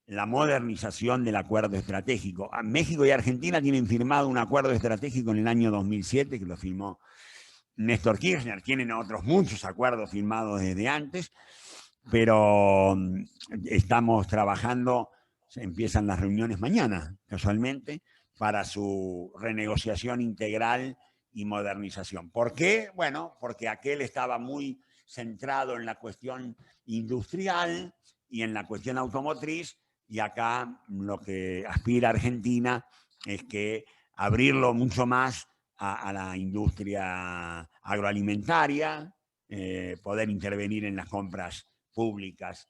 la modernización del acuerdo estratégico. México y Argentina tienen firmado un acuerdo estratégico en el año 2007, que lo firmó Néstor Kirchner. Tienen otros muchos acuerdos firmados desde antes, pero estamos trabajando, empiezan las reuniones mañana, casualmente, para su renegociación integral y modernización. ¿Por qué? Bueno, porque aquel estaba muy centrado en la cuestión industrial y en la cuestión automotriz, y acá lo que aspira Argentina es que abrirlo mucho más a la industria agroalimentaria, poder intervenir en las compras públicas,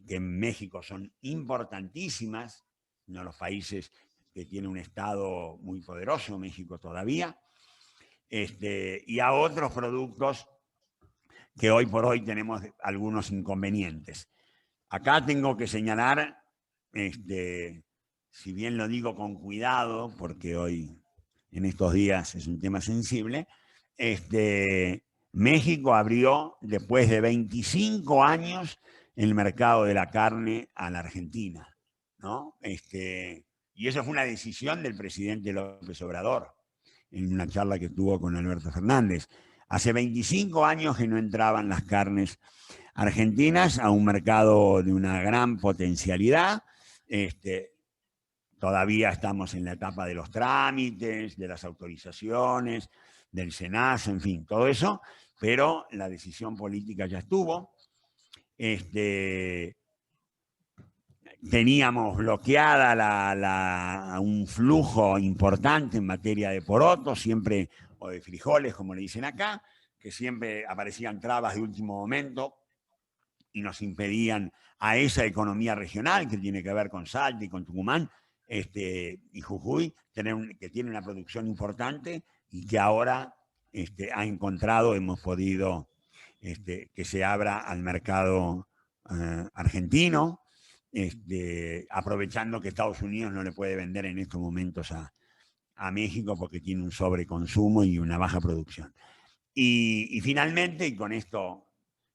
que en México son importantísimas, uno de los países que tiene un Estado muy poderoso, México todavía, y a otros productos que hoy por hoy tenemos algunos inconvenientes. Acá tengo que señalar, si bien lo digo con cuidado, porque hoy, en estos días, es un tema sensible, México abrió, después de 25 años, el mercado de la carne a la Argentina, ¿no? Y eso fue una decisión del presidente López Obrador, en una charla que tuvo con Alberto Fernández. Hace 25 años que no entraban las carnes argentinas a un mercado de una gran potencialidad. Todavía estamos en la etapa de los trámites, de las autorizaciones, del SENASA, en fin, todo eso, pero la decisión política ya estuvo. Teníamos bloqueada un flujo importante en materia de porotos, siempre, o de frijoles, como le dicen acá, que siempre aparecían trabas de último momento y nos impedían a esa economía regional que tiene que ver con Salta y con Tucumán y Jujuy, que tiene una producción importante y que ahora ha encontrado, hemos podido que se abra al mercado argentino, aprovechando que Estados Unidos no le puede vender en estos momentos a México porque tiene un sobreconsumo y una baja producción. Y finalmente, y con esto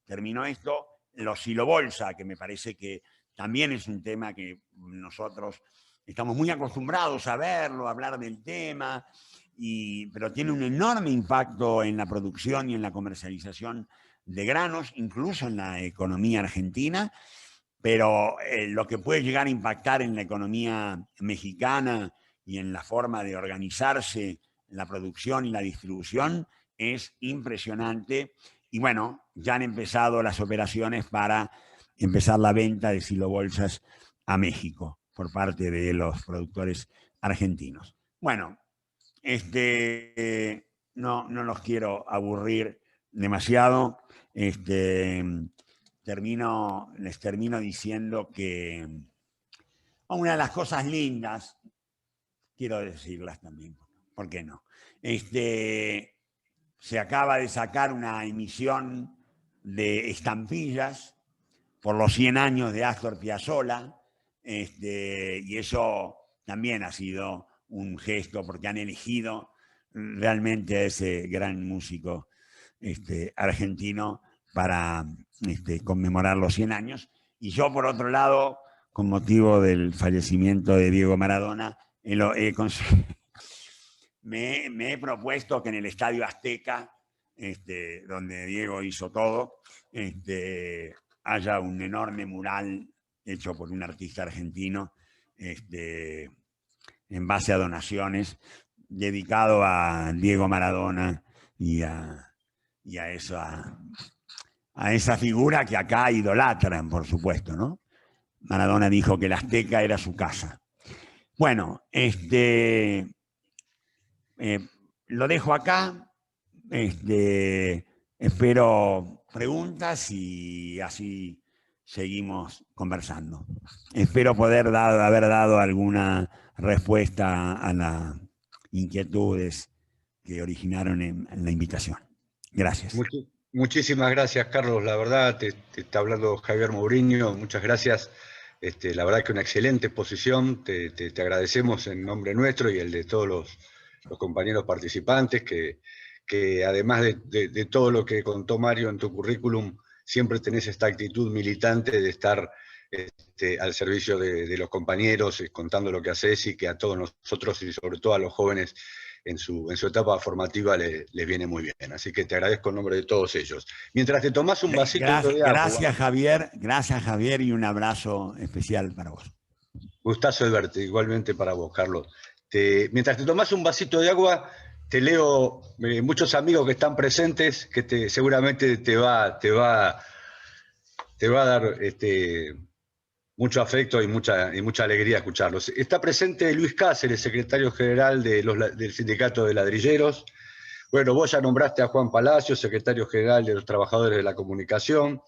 termino esto, los silobolsa, que me parece que también es un tema que nosotros estamos muy acostumbrados a verlo, a hablar del tema, pero tiene un enorme impacto en la producción y en la comercialización de granos, incluso en la economía argentina, pero lo que puede llegar a impactar en la economía mexicana y en la forma de organizarse la producción y la distribución es impresionante. Y bueno, ya han empezado las operaciones para empezar la venta de silobolsas a México por parte de los productores argentinos. Bueno, no los quiero aburrir demasiado. Les termino diciendo que una de las cosas lindas, quiero decirlas también, ¿por qué no? Se acaba de sacar una emisión de estampillas por los 100 años de Astor Piazzolla, y eso también ha sido un gesto porque han elegido realmente a ese gran músico argentino para conmemorar los 100 años. Y yo, por otro lado, con motivo del fallecimiento de Diego Maradona, me he propuesto que en el Estadio Azteca, donde Diego hizo todo, haya un enorme mural hecho por un artista argentino, en base a donaciones, dedicado a Diego Maradona y a esa figura que acá idolatran, por supuesto, ¿no? Maradona dijo que el Azteca era su casa. Bueno, lo dejo acá. Espero preguntas y así seguimos conversando. Espero poder haber dado alguna respuesta a las inquietudes que originaron en la invitación. Gracias. Muchísimas gracias, Carlos. La verdad, te está hablando Javier Mourinho. Muchas gracias. La verdad que una excelente exposición. Te agradecemos en nombre nuestro y el de todos los compañeros participantes que que además de todo lo que contó Mario en tu currículum, siempre tenés esta actitud militante de estar al servicio de los compañeros, contando lo que haces, y que a todos nosotros y sobre todo a los jóvenes en su etapa formativa les viene muy bien. Así que te agradezco en nombre de todos ellos. Mientras te tomás un vasito de agua. Gracias Javier, y un abrazo especial para vos. Gustazo de verte, igualmente para vos, Carlos. Mientras te tomás un vasito de agua, te leo muchos amigos que están presentes, que seguramente te va a dar mucho afecto y mucha alegría escucharlos. Está presente Luis Cáceres, secretario general del Sindicato de Ladrilleros. Bueno, vos ya nombraste a Juan Palacio, secretario general de los Trabajadores de la Comunicación.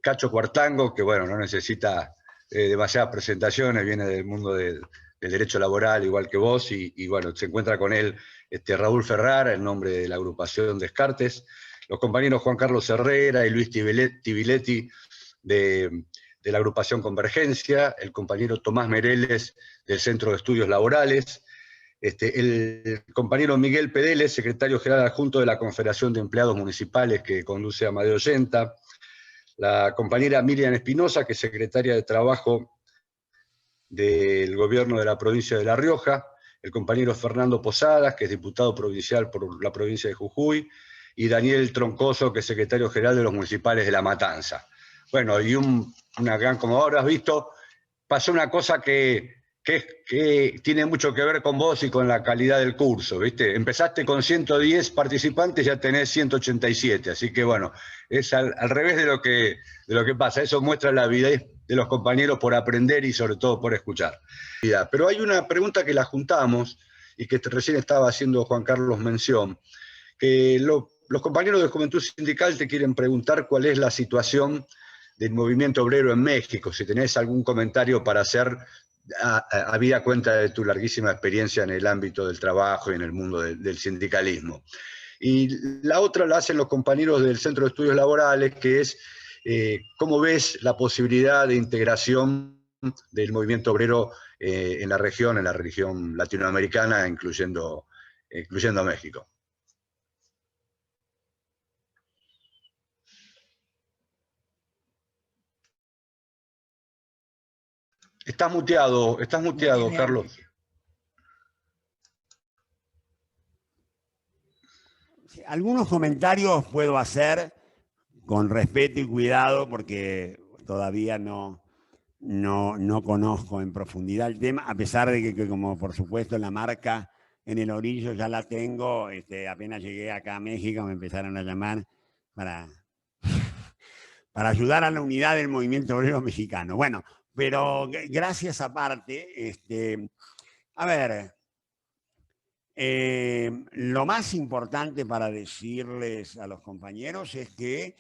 Cacho Cuartango, que bueno, no necesita demasiadas presentaciones, viene del mundo del derecho laboral igual que vos, y bueno, se encuentra con él Raúl Ferrara, en nombre de la agrupación Descartes, los compañeros Juan Carlos Herrera y Luis Tibiletti de la agrupación Convergencia, el compañero Tomás Mereles del Centro de Estudios Laborales, el compañero Miguel Pedeles, secretario general adjunto de la Confederación de Empleados Municipales que conduce Amadeo Yenta, la compañera Miriam Espinosa, que es secretaria de Trabajo del Gobierno de la provincia de La Rioja, el compañero Fernando Posadas, que es diputado provincial por la provincia de Jujuy, y Daniel Troncoso, que es secretario general de los municipales de La Matanza. Bueno, y una gran, como ahora has visto, pasó una cosa que tiene mucho que ver con vos y con la calidad del curso, ¿viste? Empezaste con 110 participantes, ya tenés 187, así que bueno, es al revés de lo que pasa. Eso muestra la avidez de los compañeros por aprender y sobre todo por escuchar. Pero hay una pregunta que la juntamos y que recién estaba haciendo Juan Carlos mención, que los compañeros de Juventud Sindical te quieren preguntar cuál es la situación del movimiento obrero en México, si tenés algún comentario para hacer, habida cuenta de tu larguísima experiencia en el ámbito del trabajo y en el mundo del sindicalismo. Y la otra la hacen los compañeros del Centro de Estudios Laborales, que es cómo ves la posibilidad de integración del movimiento obrero en la región latinoamericana, incluyendo a México. Estás muteado, Carlos. Algunos comentarios puedo hacer con respeto y cuidado, porque todavía no conozco en profundidad el tema, a pesar de que como por supuesto la marca en el orillo ya la tengo. Apenas llegué acá a México me empezaron a llamar para ayudar a la unidad del movimiento obrero mexicano. Bueno, pero gracias aparte, a ver, lo más importante para decirles a los compañeros es que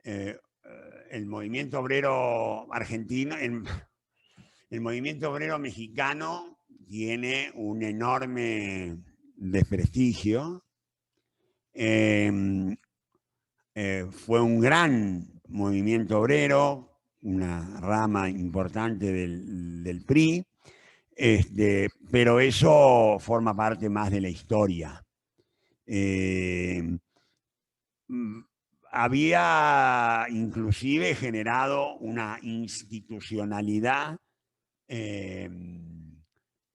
el movimiento obrero argentino, el movimiento obrero mexicano tiene un enorme desprestigio. Fue un gran movimiento obrero, una rama importante del PRI, pero eso forma parte más de la historia. Había inclusive generado una institucionalidad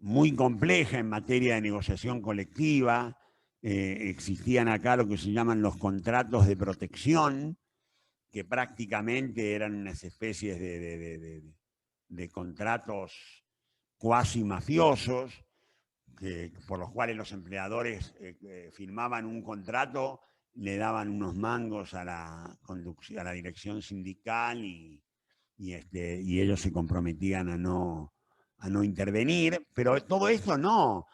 muy compleja en materia de negociación colectiva. Existían acá lo que se llaman los contratos de protección, que prácticamente eran unas especies de contratos cuasi mafiosos, por los cuales los empleadores firmaban un contrato, le daban unos mangos a la dirección sindical y ellos se comprometían a no intervenir, pero todo esto no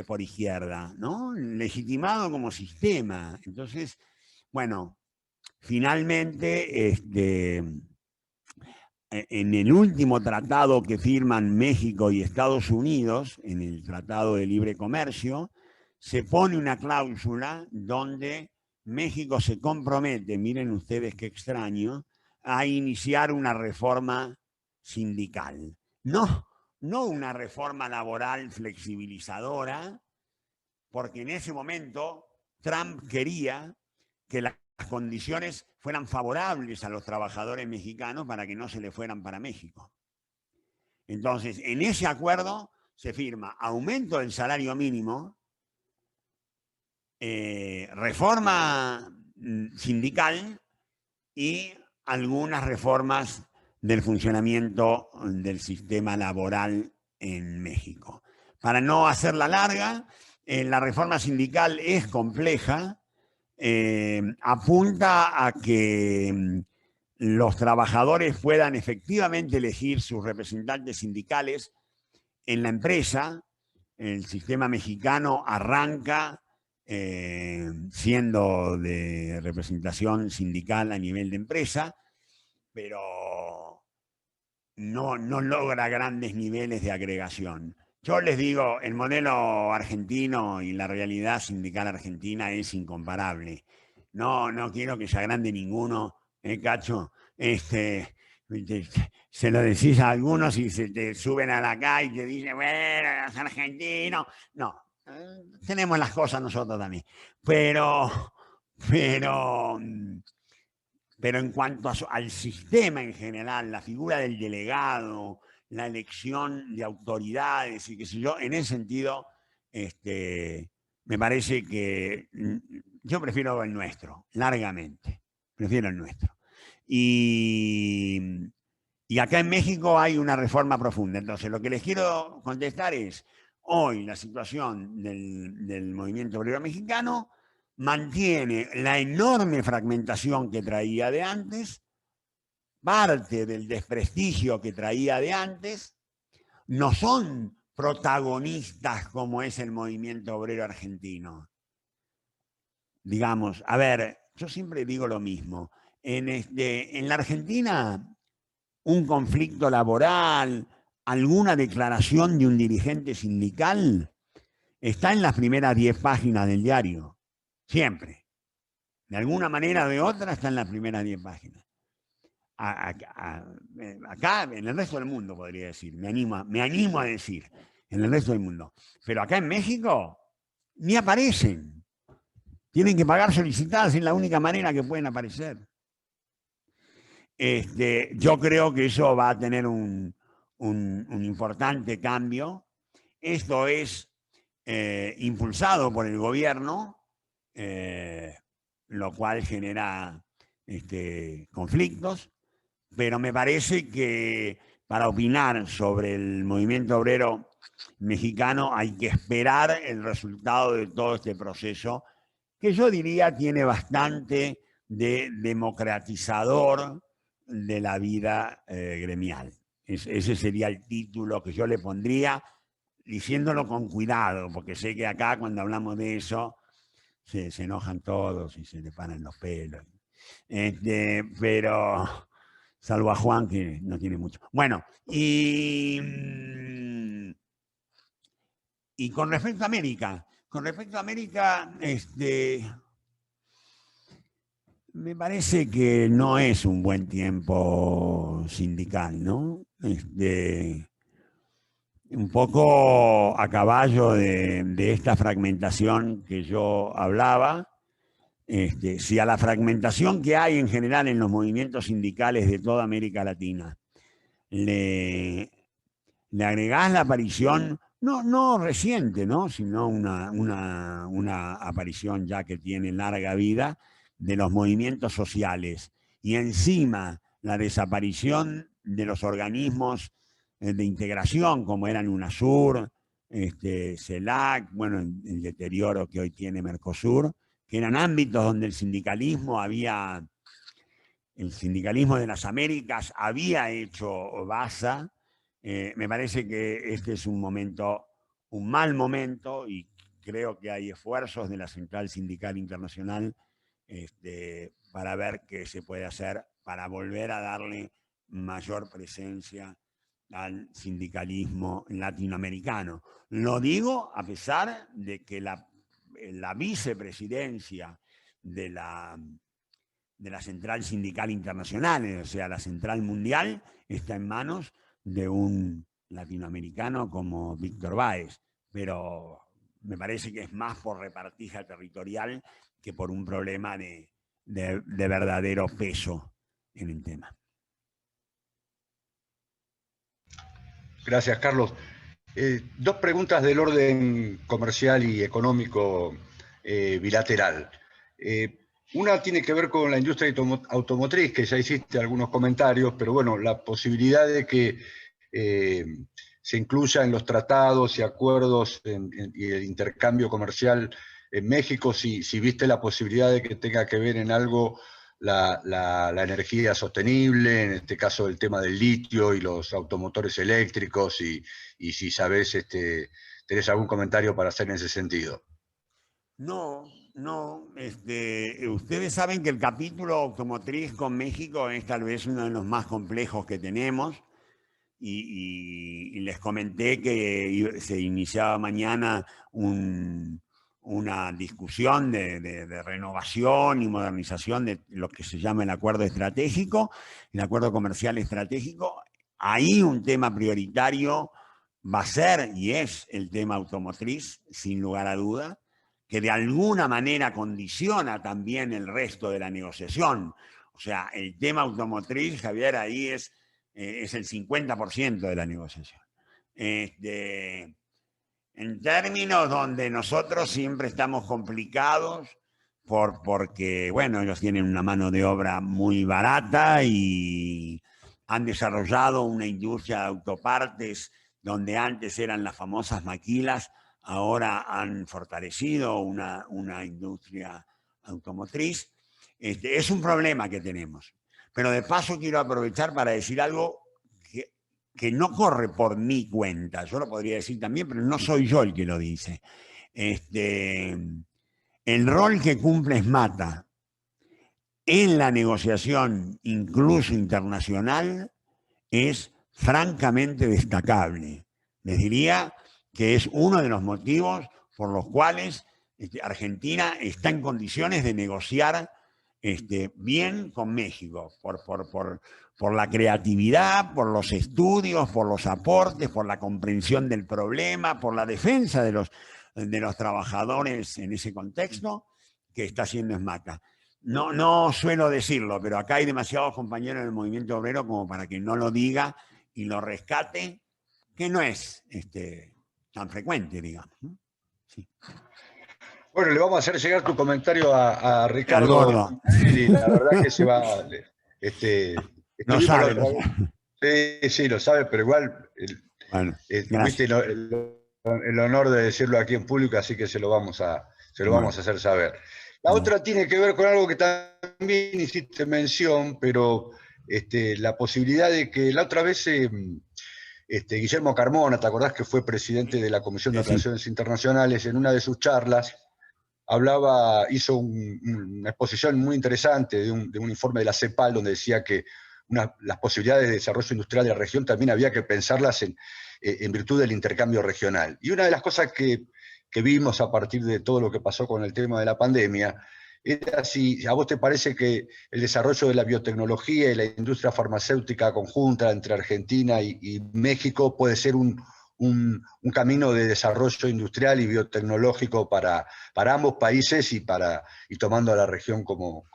por izquierda, ¿no? Legitimado como sistema. Entonces, bueno, finalmente, en el último tratado que firman México y Estados Unidos, en el Tratado de Libre Comercio, se pone una cláusula donde México se compromete, miren ustedes qué extraño, a iniciar una reforma sindical. No una reforma laboral flexibilizadora, porque en ese momento Trump quería que las condiciones fueran favorables a los trabajadores mexicanos para que no se le fueran para México. Entonces, en ese acuerdo se firma aumento del salario mínimo, reforma sindical y algunas reformas del funcionamiento del sistema laboral en México. Para no hacerla larga, la reforma sindical es compleja, apunta a que los trabajadores puedan efectivamente elegir sus representantes sindicales en la empresa. El sistema mexicano arranca siendo de representación sindical a nivel de empresa, pero no logra grandes niveles de agregación. Yo les digo, el modelo argentino y la realidad sindical argentina es incomparable. No quiero que se agrande ninguno, Cacho. Se lo decís a algunos y se te suben a la calle y te dicen, bueno, los argentinos. No, tenemos las cosas nosotros también. Pero en cuanto al sistema en general, la figura del delegado, la elección de autoridades y qué sé yo, en ese sentido, me parece que yo prefiero el nuestro, largamente. Prefiero el nuestro. Y acá en México hay una reforma profunda. Entonces, lo que les quiero contestar es, hoy la situación del movimiento obrero mexicano mantiene la enorme fragmentación que traía de antes, parte del desprestigio que traía de antes, no son protagonistas como es el movimiento obrero argentino. Digamos, a ver, yo siempre digo lo mismo. En la Argentina, un conflicto laboral, alguna declaración de un dirigente sindical, está en las primeras 10 páginas del diario. Siempre. De alguna manera o de otra está en las primeras 10 páginas. Acá, en el resto del mundo, podría decir. Me animo a decir. En el resto del mundo. Pero acá en México, ni aparecen. Tienen que pagar solicitadas, es la única manera que pueden aparecer. Yo creo que eso va a tener un importante cambio. Esto es impulsado por el gobierno, lo cual genera conflictos, pero me parece que para opinar sobre el movimiento obrero mexicano hay que esperar el resultado de todo este proceso, que yo diría tiene bastante de democratizador de la vida gremial. Ese sería el título que yo le pondría, diciéndolo con cuidado, porque sé que acá cuando hablamos de eso se enojan todos y se le paran los pelos. Pero salvo a Juan, que no tiene mucho. Bueno, y con respecto a América, me parece que no es un buen tiempo sindical, ¿no? Un poco a caballo de esta fragmentación que yo hablaba, si a la fragmentación que hay en general en los movimientos sindicales de toda América Latina le agregás la aparición, no reciente, ¿no? Sino una aparición ya que tiene larga vida, de los movimientos sociales, y encima la desaparición de los organismos de integración como eran UNASUR, CELAC, bueno, el deterioro que hoy tiene Mercosur, que eran ámbitos donde el sindicalismo de las Américas había hecho baza. Me parece que este es un mal momento, y creo que hay esfuerzos de la Central Sindical Internacional para ver qué se puede hacer para volver a darle mayor presencia al sindicalismo latinoamericano. Lo digo a pesar de que la vicepresidencia de la Central Sindical Internacional, o sea, la Central Mundial, está en manos de un latinoamericano como Víctor Báez, pero me parece que es más por repartija territorial que por un problema de verdadero peso en el tema. Gracias, Carlos. Dos preguntas del orden comercial y económico bilateral. Una tiene que ver con la industria automotriz, que ya hiciste algunos comentarios, pero bueno, la posibilidad de que se incluya en los tratados y acuerdos y el intercambio comercial en México, si viste la posibilidad de que tenga que ver en algo la energía sostenible, en este caso el tema del litio y los automotores eléctricos, y si sabés, tenés algún comentario para hacer en ese sentido. No. Ustedes saben que el capítulo automotriz con México es tal vez uno de los más complejos que tenemos, y les comenté que se iniciaba mañana una discusión de renovación y modernización de lo que se llama el acuerdo estratégico, el acuerdo comercial estratégico. Ahí un tema prioritario va a ser y es el tema automotriz, sin lugar a duda, que de alguna manera condiciona también el resto de la negociación. O sea, el tema automotriz, Javier, ahí es el 50% de la negociación. En términos donde nosotros siempre estamos complicados porque, bueno, ellos tienen una mano de obra muy barata y han desarrollado una industria de autopartes donde antes eran las famosas maquilas, ahora han fortalecido una industria automotriz. Es un problema que tenemos. Pero de paso quiero aprovechar para decir algo que no corre por mi cuenta. Yo lo podría decir también, pero no soy yo el que lo dice. El rol que cumple SMATA en la negociación, incluso internacional, es francamente destacable. Les diría que es uno de los motivos por los cuales Argentina está en condiciones de negociar bien con México, por la creatividad, por los estudios, por los aportes, por la comprensión del problema, por la defensa de los trabajadores en ese contexto que está haciendo SMATA. No suelo decirlo, pero acá hay demasiados compañeros del movimiento obrero como para que no lo diga y lo rescate, que no es tan frecuente, digamos. Sí. Bueno, le vamos a hacer llegar tu comentario a Ricardo. Gordo. Sí, la verdad que se va. Lo sabe. Sí, lo sabe, pero igual tuviste el honor de decirlo aquí en público, así que se lo vamos a hacer saber. La otra tiene que ver con algo que también hiciste mención, pero la posibilidad de que la otra vez Guillermo Carmona, ¿te acordás que fue presidente de la Comisión de Relaciones Internacionales? En una de sus charlas hizo una exposición muy interesante de un informe de la CEPAL donde decía que las posibilidades de desarrollo industrial de la región también había que pensarlas en virtud del intercambio regional. Y una de las cosas que vimos a partir de todo lo que pasó con el tema de la pandemia era si a vos te parece que el desarrollo de la biotecnología y la industria farmacéutica conjunta entre Argentina y México puede ser un camino de desarrollo industrial y biotecnológico para ambos países y tomando a la región como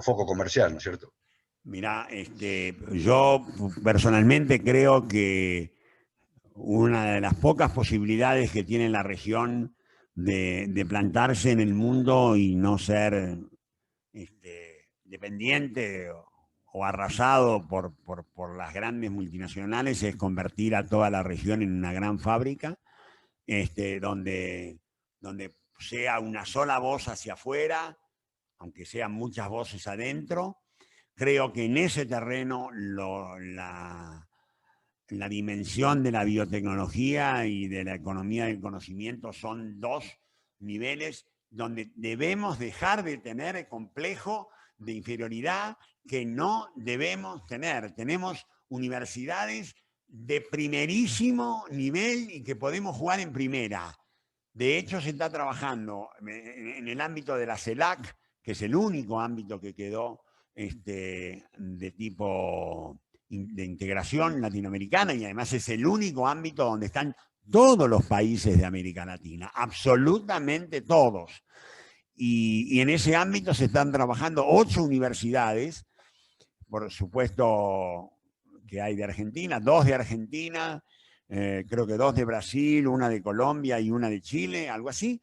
foco comercial, ¿no es cierto? Mirá, yo personalmente creo que una de las pocas posibilidades que tiene la región de plantarse en el mundo y no ser dependiente o arrasado por las grandes multinacionales es convertir a toda la región en una gran fábrica, donde sea una sola voz hacia afuera, aunque sean muchas voces adentro. Creo que en ese terreno la dimensión de la biotecnología y de la economía del conocimiento son dos niveles donde debemos dejar de tener el complejo de inferioridad que no debemos tener. Tenemos universidades de primerísimo nivel y que podemos jugar en primera. De hecho, se está trabajando en el ámbito de la CELAC, que es el único ámbito que quedó de tipo de integración latinoamericana, y además es el único ámbito donde están todos los países de América Latina, absolutamente todos. Y en ese ámbito se están trabajando 8 universidades, por supuesto que hay de Argentina, 2 de Argentina, creo que 2 de Brasil, una de Colombia y una de Chile, algo así.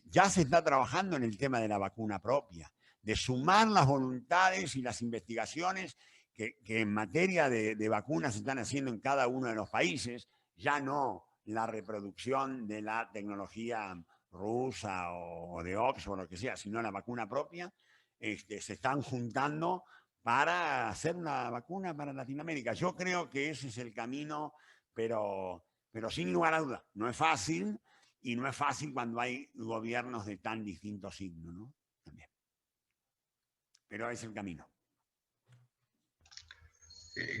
Ya se está trabajando en el tema de la vacuna propia, de sumar las voluntades y las investigaciones que en materia de vacunas se están haciendo en cada uno de los países, ya no la reproducción de la tecnología rusa o de Oxford o lo que sea, sino la vacuna propia. Se están juntando para hacer una vacuna para Latinoamérica. Yo creo que ese es el camino, pero sin lugar a duda, no es fácil, y no es fácil cuando hay gobiernos de tan distintos signos, ¿no? También. Pero es el camino.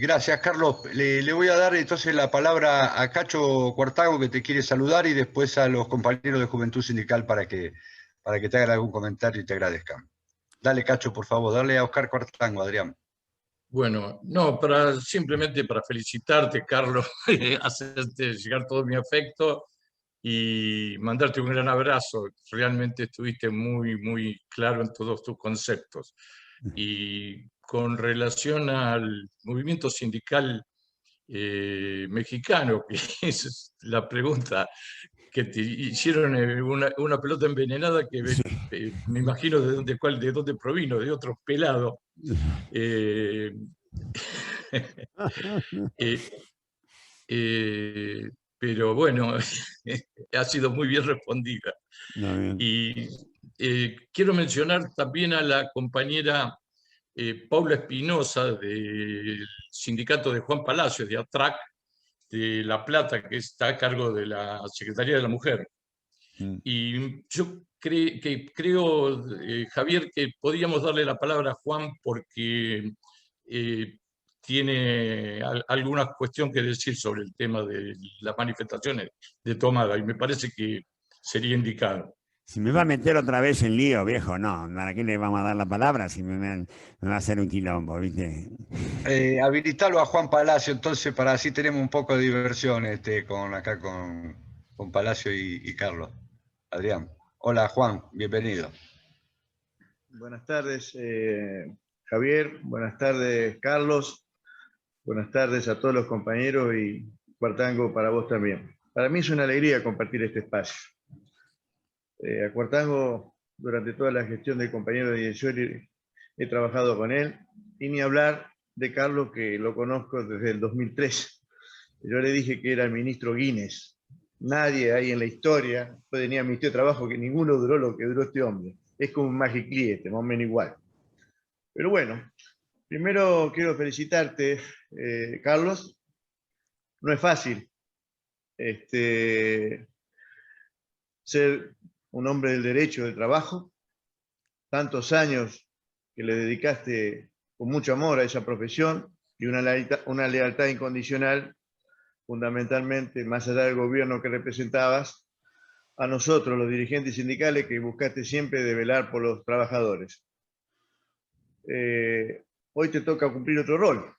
Gracias, Carlos. Le voy a dar entonces la palabra a Cacho Cuartago, que te quiere saludar, y después a los compañeros de Juventud Sindical para que te hagan algún comentario y te agradezcan. Dale, Cacho, por favor. Dale a Oscar Cuartago, Adrián. Bueno, no, simplemente para felicitarte, Carlos, hacerte llegar todo mi afecto y mandarte un gran abrazo. Realmente estuviste muy, muy claro en todos tus conceptos. Y con relación al movimiento sindical mexicano, que es la pregunta que te hicieron, una pelota envenenada que me imagino de dónde provino, de otro pelado. Pero bueno, ha sido muy bien respondida. Y quiero mencionar también a la compañera Paula Espinosa del sindicato de Juan Palacios, de ATRAC, de La Plata, que está a cargo de la Secretaría de la Mujer. Y yo creo, Javier, que podríamos darle la palabra a Juan porque tiene alguna cuestión que decir sobre el tema de las manifestaciones de Tomada, y me parece que sería indicado. Si me va a meter otra vez en lío, viejo, no, ¿para qué le vamos a dar la palabra si me va a hacer un quilombo, viste? Habilitalo a Juan Palacio, entonces, para así tenemos un poco de diversión con Palacio y Carlos. Adrián. Hola, Juan, bienvenido. Buenas tardes, Javier. Buenas tardes, Carlos. Buenas tardes a todos los compañeros y Cuartango para vos también. Para mí es una alegría compartir este espacio. A Cuartango, durante toda la gestión del compañero de Scioli, he trabajado con él, y ni hablar de Carlos, que lo conozco desde el 2003. Yo le dije que era el ministro Guinness. Nadie ahí en la historia puede venir a mi ministerio de trabajo, que ninguno duró lo que duró este hombre. Es como un magicliete, más o menos igual. Pero bueno, primero quiero felicitarte, Carlos. No es fácil ser un hombre del derecho, del trabajo, tantos años que le dedicaste con mucho amor a esa profesión y una lealtad incondicional, fundamentalmente, más allá del gobierno que representabas, a nosotros, los dirigentes sindicales, que buscaste siempre de velar por los trabajadores. Hoy te toca cumplir otro rol,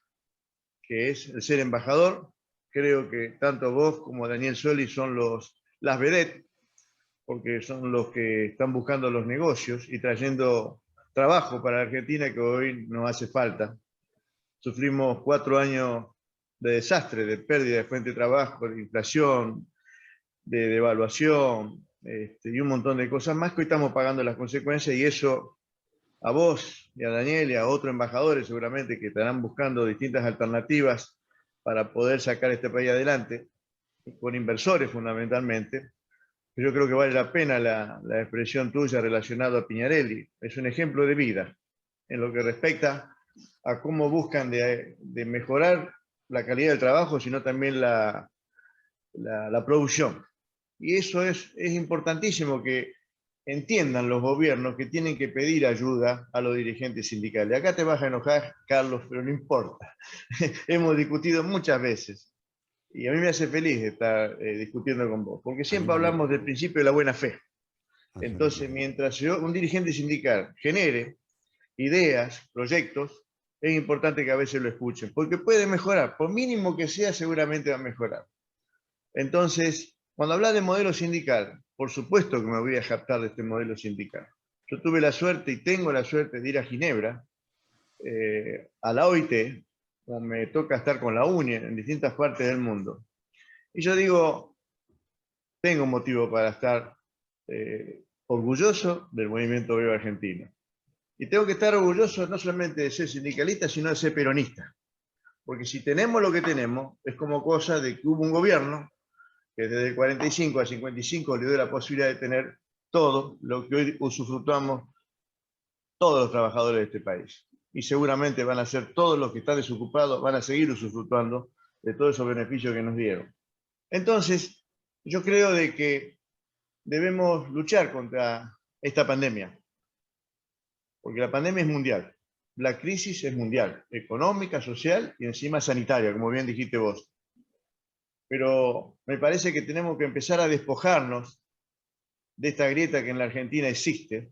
que es el ser embajador. Creo que tanto vos como Daniel Scioli son las vedettes, porque son los que están buscando los negocios y trayendo trabajo para Argentina, que hoy nos hace falta. Sufrimos 4 años de desastre, de pérdida de fuente de trabajo, de inflación, de devaluación, y un montón de cosas más que hoy estamos pagando las consecuencias, y eso a vos y a Daniel y a otros embajadores seguramente que estarán buscando distintas alternativas para poder sacar este país adelante, con inversores fundamentalmente. Yo creo que vale la pena la expresión tuya relacionada a Piñarelli. Es un ejemplo de vida en lo que respecta a cómo buscan de mejorar la calidad del trabajo, sino también la producción. Y eso es importantísimo, que entiendan los gobiernos que tienen que pedir ayuda a los dirigentes sindicales. Acá te vas a enojar, Carlos, pero no importa. Hemos discutido muchas veces. Y a mí me hace feliz estar discutiendo con vos, porque siempre hablamos del principio de la buena fe. Entonces, mientras un dirigente sindical genere ideas, proyectos, es importante que a veces lo escuchen, porque puede mejorar, por mínimo que sea, seguramente va a mejorar. Entonces, cuando habla de modelo sindical, por supuesto que me voy a jactar de este modelo sindical. Yo tuve la suerte y tengo la suerte de ir a Ginebra, a la OIT, como me toca estar con la UNI en distintas partes del mundo. Y yo digo, tengo motivo para estar orgulloso del movimiento obrero argentino. Y tengo que estar orgulloso no solamente de ser sindicalista, sino de ser peronista. Porque si tenemos lo que tenemos, es como cosa de que hubo un gobierno que desde el 45 al 55 le dio la posibilidad de tener todo lo que hoy usufructuamos todos los trabajadores de este país. Y seguramente van a ser todos los que están desocupados, van a seguir usufructuando de todos esos beneficios que nos dieron. Entonces, yo creo de que debemos luchar contra esta pandemia, porque la pandemia es mundial, la crisis es mundial, económica, social y encima sanitaria, como bien dijiste vos. Pero me parece que tenemos que empezar a despojarnos de esta grieta que en la Argentina existe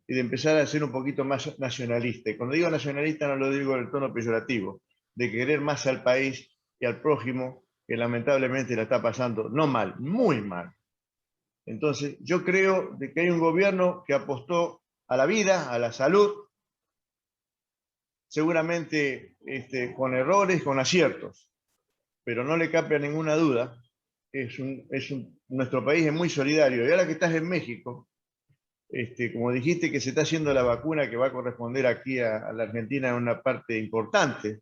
y de empezar a ser un poquito más nacionalista. Y cuando digo nacionalista no lo digo en el tono peyorativo, de querer más al país y al prójimo, que lamentablemente la está pasando no mal, muy mal. Entonces, yo creo de que hay un gobierno que apostó a la vida, a la salud, seguramente con errores, con aciertos, pero no le cabe ninguna duda, nuestro país es muy solidario. Y ahora que estás en México, como dijiste que se está haciendo la vacuna que va a corresponder aquí a la Argentina en una parte importante,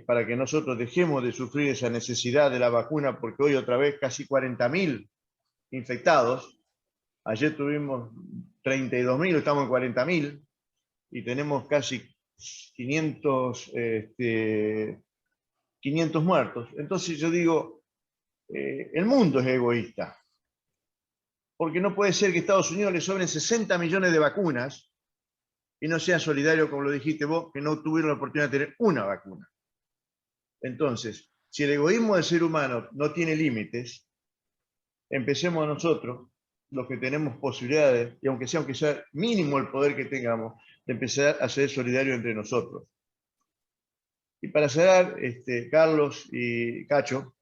para que nosotros dejemos de sufrir esa necesidad de la vacuna, porque hoy otra vez casi 40.000 infectados. Ayer tuvimos 32.000, estamos en 40.000 y tenemos casi 500 muertos. Entonces yo digo, el mundo es egoísta, porque no puede ser que a Estados Unidos le sobren 60 millones de vacunas y no sean solidarios, como lo dijiste vos, que no tuvieron la oportunidad de tener una vacuna. Entonces, si el egoísmo del ser humano no tiene límites, empecemos nosotros, los que tenemos posibilidades, y aunque sea mínimo el poder que tengamos, de empezar a ser solidarios entre nosotros. Y para cerrar, Carlos y Cacho,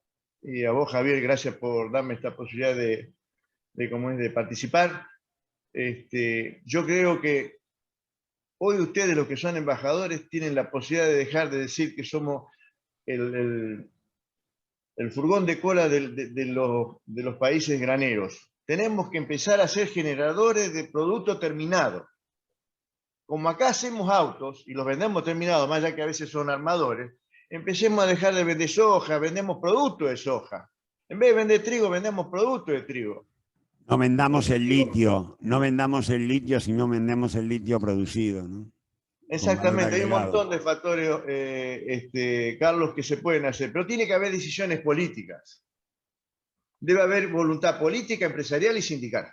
y a vos, Javier, gracias por darme esta posibilidad de participar. Yo creo que hoy ustedes, los que son embajadores, tienen la posibilidad de dejar de decir que somos el furgón de cola de los países graneros. Tenemos que empezar a ser generadores de producto terminado. Como acá hacemos autos y los vendemos terminados, más allá que a veces son armadores, empecemos a dejar de vender soja, vendemos producto de soja. En vez de vender trigo, vendemos producto de trigo. No vendamos el litio, sino vendemos el litio producido, ¿no? Exactamente, hay un montón de factores, Carlos, que se pueden hacer, pero tiene que haber decisiones políticas. Debe haber voluntad política, empresarial y sindical.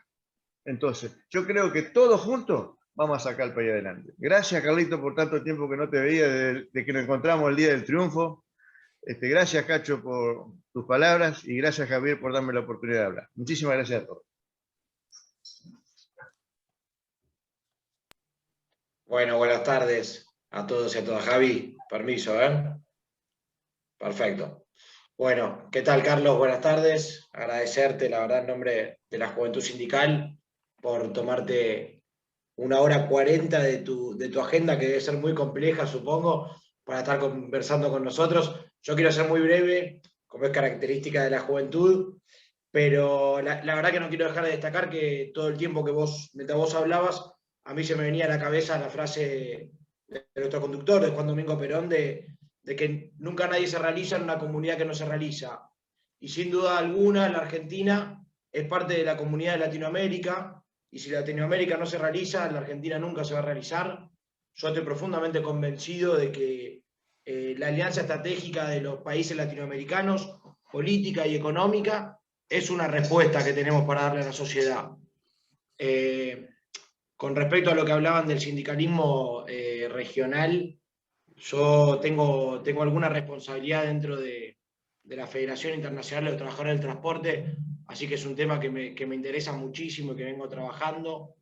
Entonces, yo creo que todos juntos vamos a sacar el país adelante. Gracias, Carlito, por tanto tiempo que no te veía, de que nos encontramos el día del triunfo. Gracias, Cacho, por tus palabras y gracias, Javier, por darme la oportunidad de hablar. Muchísimas gracias a todos. Bueno, buenas tardes a todos y a todas. Javi, permiso, ¿eh? Perfecto. Bueno, ¿qué tal, Carlos? Buenas tardes. Agradecerte, la verdad, en nombre de la Juventud Sindical, por tomarte 1 hora 40 de tu agenda, que debe ser muy compleja, supongo, para estar conversando con nosotros. Yo quiero ser muy breve, como es característica de la juventud, pero la verdad que no quiero dejar de destacar que todo el tiempo que mientras vos hablabas, a mí se me venía a la cabeza la frase de nuestro conductor, de Juan Domingo Perón, de que nunca nadie se realiza en una comunidad que no se realiza. Y sin duda alguna, la Argentina es parte de la comunidad de Latinoamérica, y si Latinoamérica no se realiza, la Argentina nunca se va a realizar. Yo estoy profundamente convencido de que la alianza estratégica de los países latinoamericanos, política y económica, es una respuesta que tenemos para darle a la sociedad. Con respecto a lo que hablaban del sindicalismo regional, yo tengo alguna responsabilidad dentro de la Federación Internacional de los Trabajadores del Transporte, así que es un tema que me interesa muchísimo y que vengo trabajando.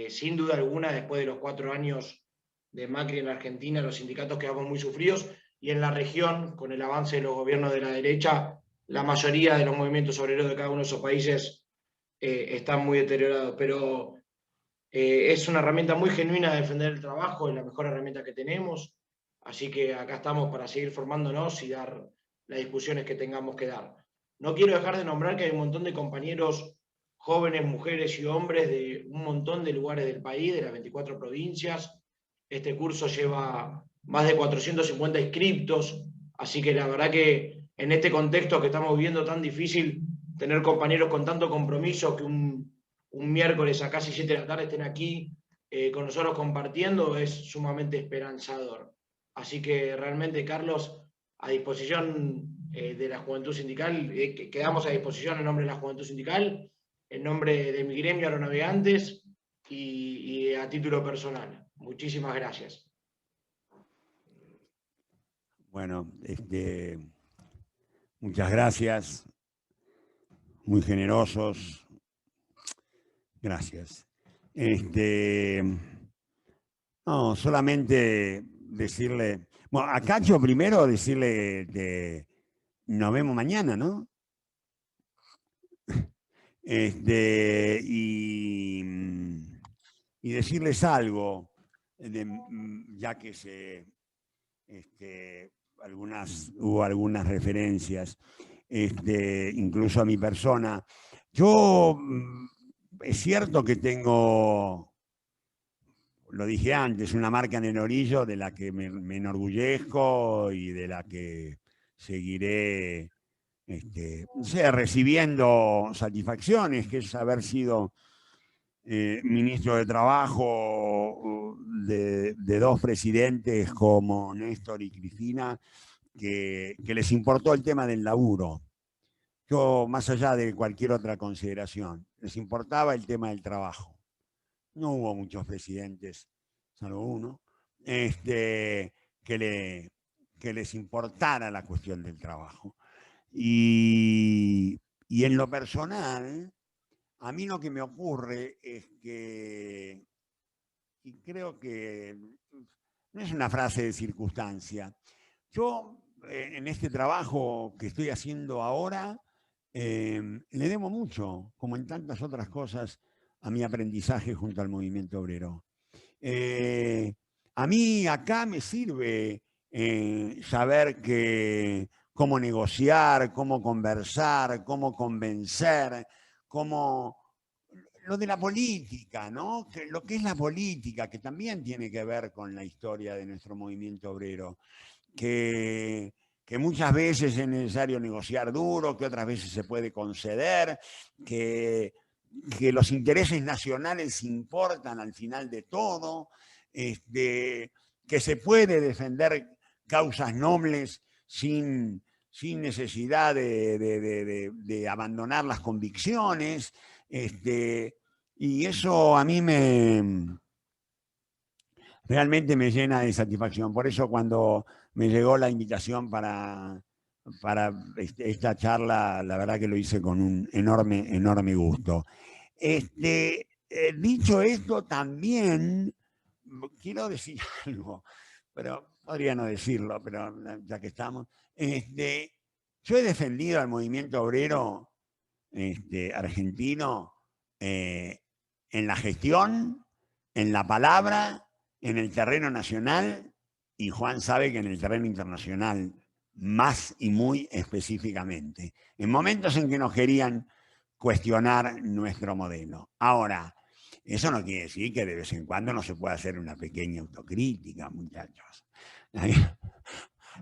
Sin duda alguna, después de los 4 años de Macri en la Argentina, los sindicatos quedamos muy sufridos, y en la región, con el avance de los gobiernos de la derecha, la mayoría de los movimientos obreros de cada uno de esos países están muy deteriorados, pero es una herramienta muy genuina de defender el trabajo, es la mejor herramienta que tenemos, así que acá estamos para seguir formándonos y dar las discusiones que tengamos que dar. No quiero dejar de nombrar que hay un montón de compañeros jóvenes, mujeres y hombres de un montón de lugares del país, de las 24 provincias. Este curso lleva más de 450 inscriptos, así que la verdad que en este contexto que estamos viviendo tan difícil, tener compañeros con tanto compromiso que un miércoles a casi 7 de la tarde estén aquí con nosotros compartiendo es sumamente esperanzador. Así que realmente, Carlos, a disposición de la Juventud Sindical, quedamos a disposición en nombre de la Juventud Sindical, en nombre de mi gremio Aeronavegantes y a título personal. Muchísimas gracias. Bueno, muchas gracias, muy generosos, gracias. No, solamente decirle, bueno, a Cacho primero decirle que nos vemos mañana, ¿no? Y decirles algo, ya que hubo algunas referencias, incluso a mi persona. Yo, es cierto que tengo, lo dije antes, una marca en el orillo de la que me enorgullezco y de la que seguiré recibiendo satisfacciones, que es haber sido ministro de Trabajo de dos presidentes como Néstor y Cristina, que les importó el tema del laburo. Yo, más allá de cualquier otra consideración, les importaba el tema del trabajo. No hubo muchos presidentes, salvo uno, que les importara la cuestión del trabajo. Y en lo personal, a mí lo que me ocurre es que, y creo que no es una frase de circunstancia, yo en este trabajo que estoy haciendo ahora, le debo mucho, como en tantas otras cosas, a mi aprendizaje junto al movimiento obrero. A mí acá me sirve saber cómo negociar, cómo conversar, cómo convencer, cómo lo de la política, ¿no? Lo que es la política, que también tiene que ver con la historia de nuestro movimiento obrero, que muchas veces es necesario negociar duro, que otras veces se puede conceder, que los intereses nacionales importan al final de todo, que se puede defender causas nobles sin necesidad de abandonar las convicciones, y eso a mí realmente me llena de satisfacción. Por eso cuando me llegó la invitación para esta charla, la verdad que lo hice con un enorme gusto. Dicho esto, también quiero decir algo, pero podría no decirlo, pero ya que estamos. Yo he defendido al movimiento obrero argentino en la gestión, en la palabra, en el terreno nacional, y Juan sabe que en el terreno internacional más y muy específicamente, en momentos en que nos querían cuestionar nuestro modelo. Ahora, eso no quiere decir que de vez en cuando no se pueda hacer una pequeña autocrítica, muchachos.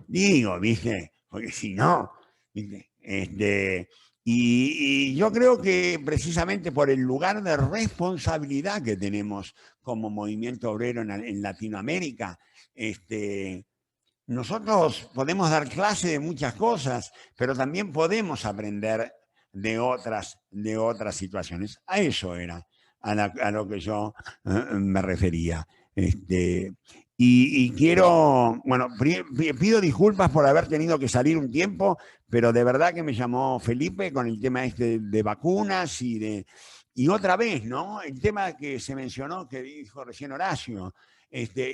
Digo, ¿viste? Porque si no, ¿viste? Y yo creo que precisamente por el lugar de responsabilidad que tenemos como movimiento obrero en Latinoamérica, nosotros podemos dar clase de muchas cosas, pero también podemos aprender de otras situaciones. A eso era a lo que yo me refería. Y quiero, bueno, pido disculpas por haber tenido que salir un tiempo, pero de verdad que me llamó Felipe con el tema de vacunas y Y otra vez, ¿no? El tema que se mencionó, que dijo recién Horacio,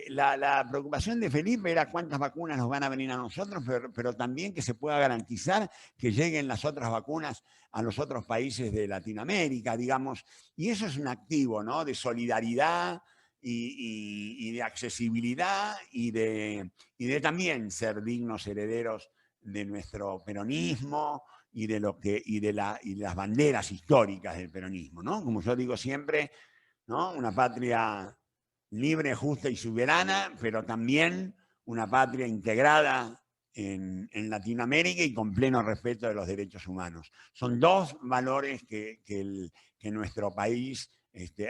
la preocupación de Felipe era cuántas vacunas nos van a venir a nosotros, pero también que se pueda garantizar que lleguen las otras vacunas a los otros países de Latinoamérica, digamos. Y eso es un activo, ¿no? De solidaridad y de accesibilidad y de también ser dignos herederos de nuestro peronismo y de las banderas históricas del peronismo, ¿no? Como yo digo siempre, ¿no? Una patria libre, justa y soberana, pero también una patria integrada en Latinoamérica y con pleno respeto de los derechos humanos. Son dos valores que nuestro país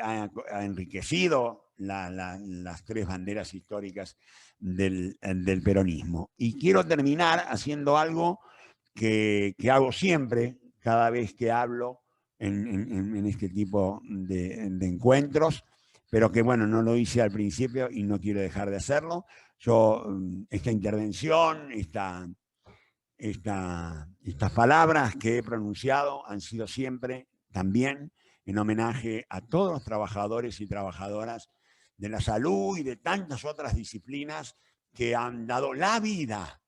ha enriquecido las tres banderas históricas del peronismo. Y quiero terminar haciendo algo que hago siempre, cada vez que hablo en este tipo de encuentros, pero que bueno, no lo hice al principio y no quiero dejar de hacerlo. Yo, esta intervención, estas palabras que he pronunciado han sido siempre también en homenaje a todos los trabajadores y trabajadoras de la salud y de tantas otras disciplinas que han dado la vida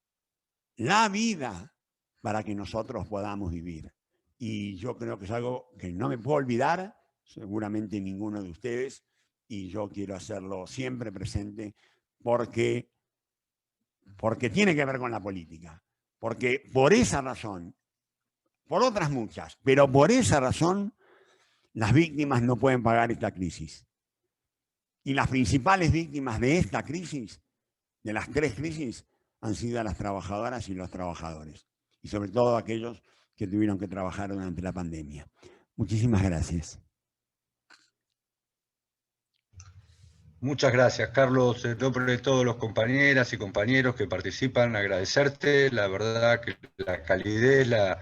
para que nosotros podamos vivir. Y yo creo que es algo que no me puedo olvidar, seguramente ninguno de ustedes, y yo quiero hacerlo siempre presente porque tiene que ver con la política. Porque por esa razón, por otras muchas, pero por esa razón, las víctimas no pueden pagar esta crisis. Y las principales víctimas de esta crisis, de las tres crisis, han sido las trabajadoras y los trabajadores. Y sobre todo aquellos que tuvieron que trabajar durante la pandemia. Muchísimas gracias. Muchas gracias, Carlos. En nombre de todos los compañeras y compañeros que participan, agradecerte. La verdad que la calidez, la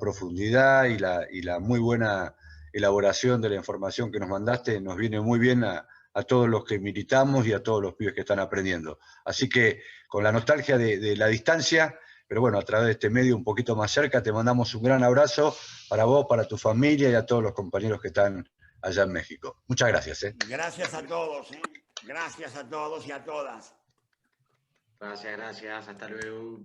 profundidad y la muy buena elaboración de la información que nos mandaste nos viene muy bien a todos los que militamos y a todos los pibes que están aprendiendo. Así que con la nostalgia de la distancia, pero bueno, a través de este medio un poquito más cerca, te mandamos un gran abrazo para vos, para tu familia y a todos los compañeros que están allá en México. Muchas gracias. Gracias a todos. Gracias a todos y a todas. Gracias, hasta luego.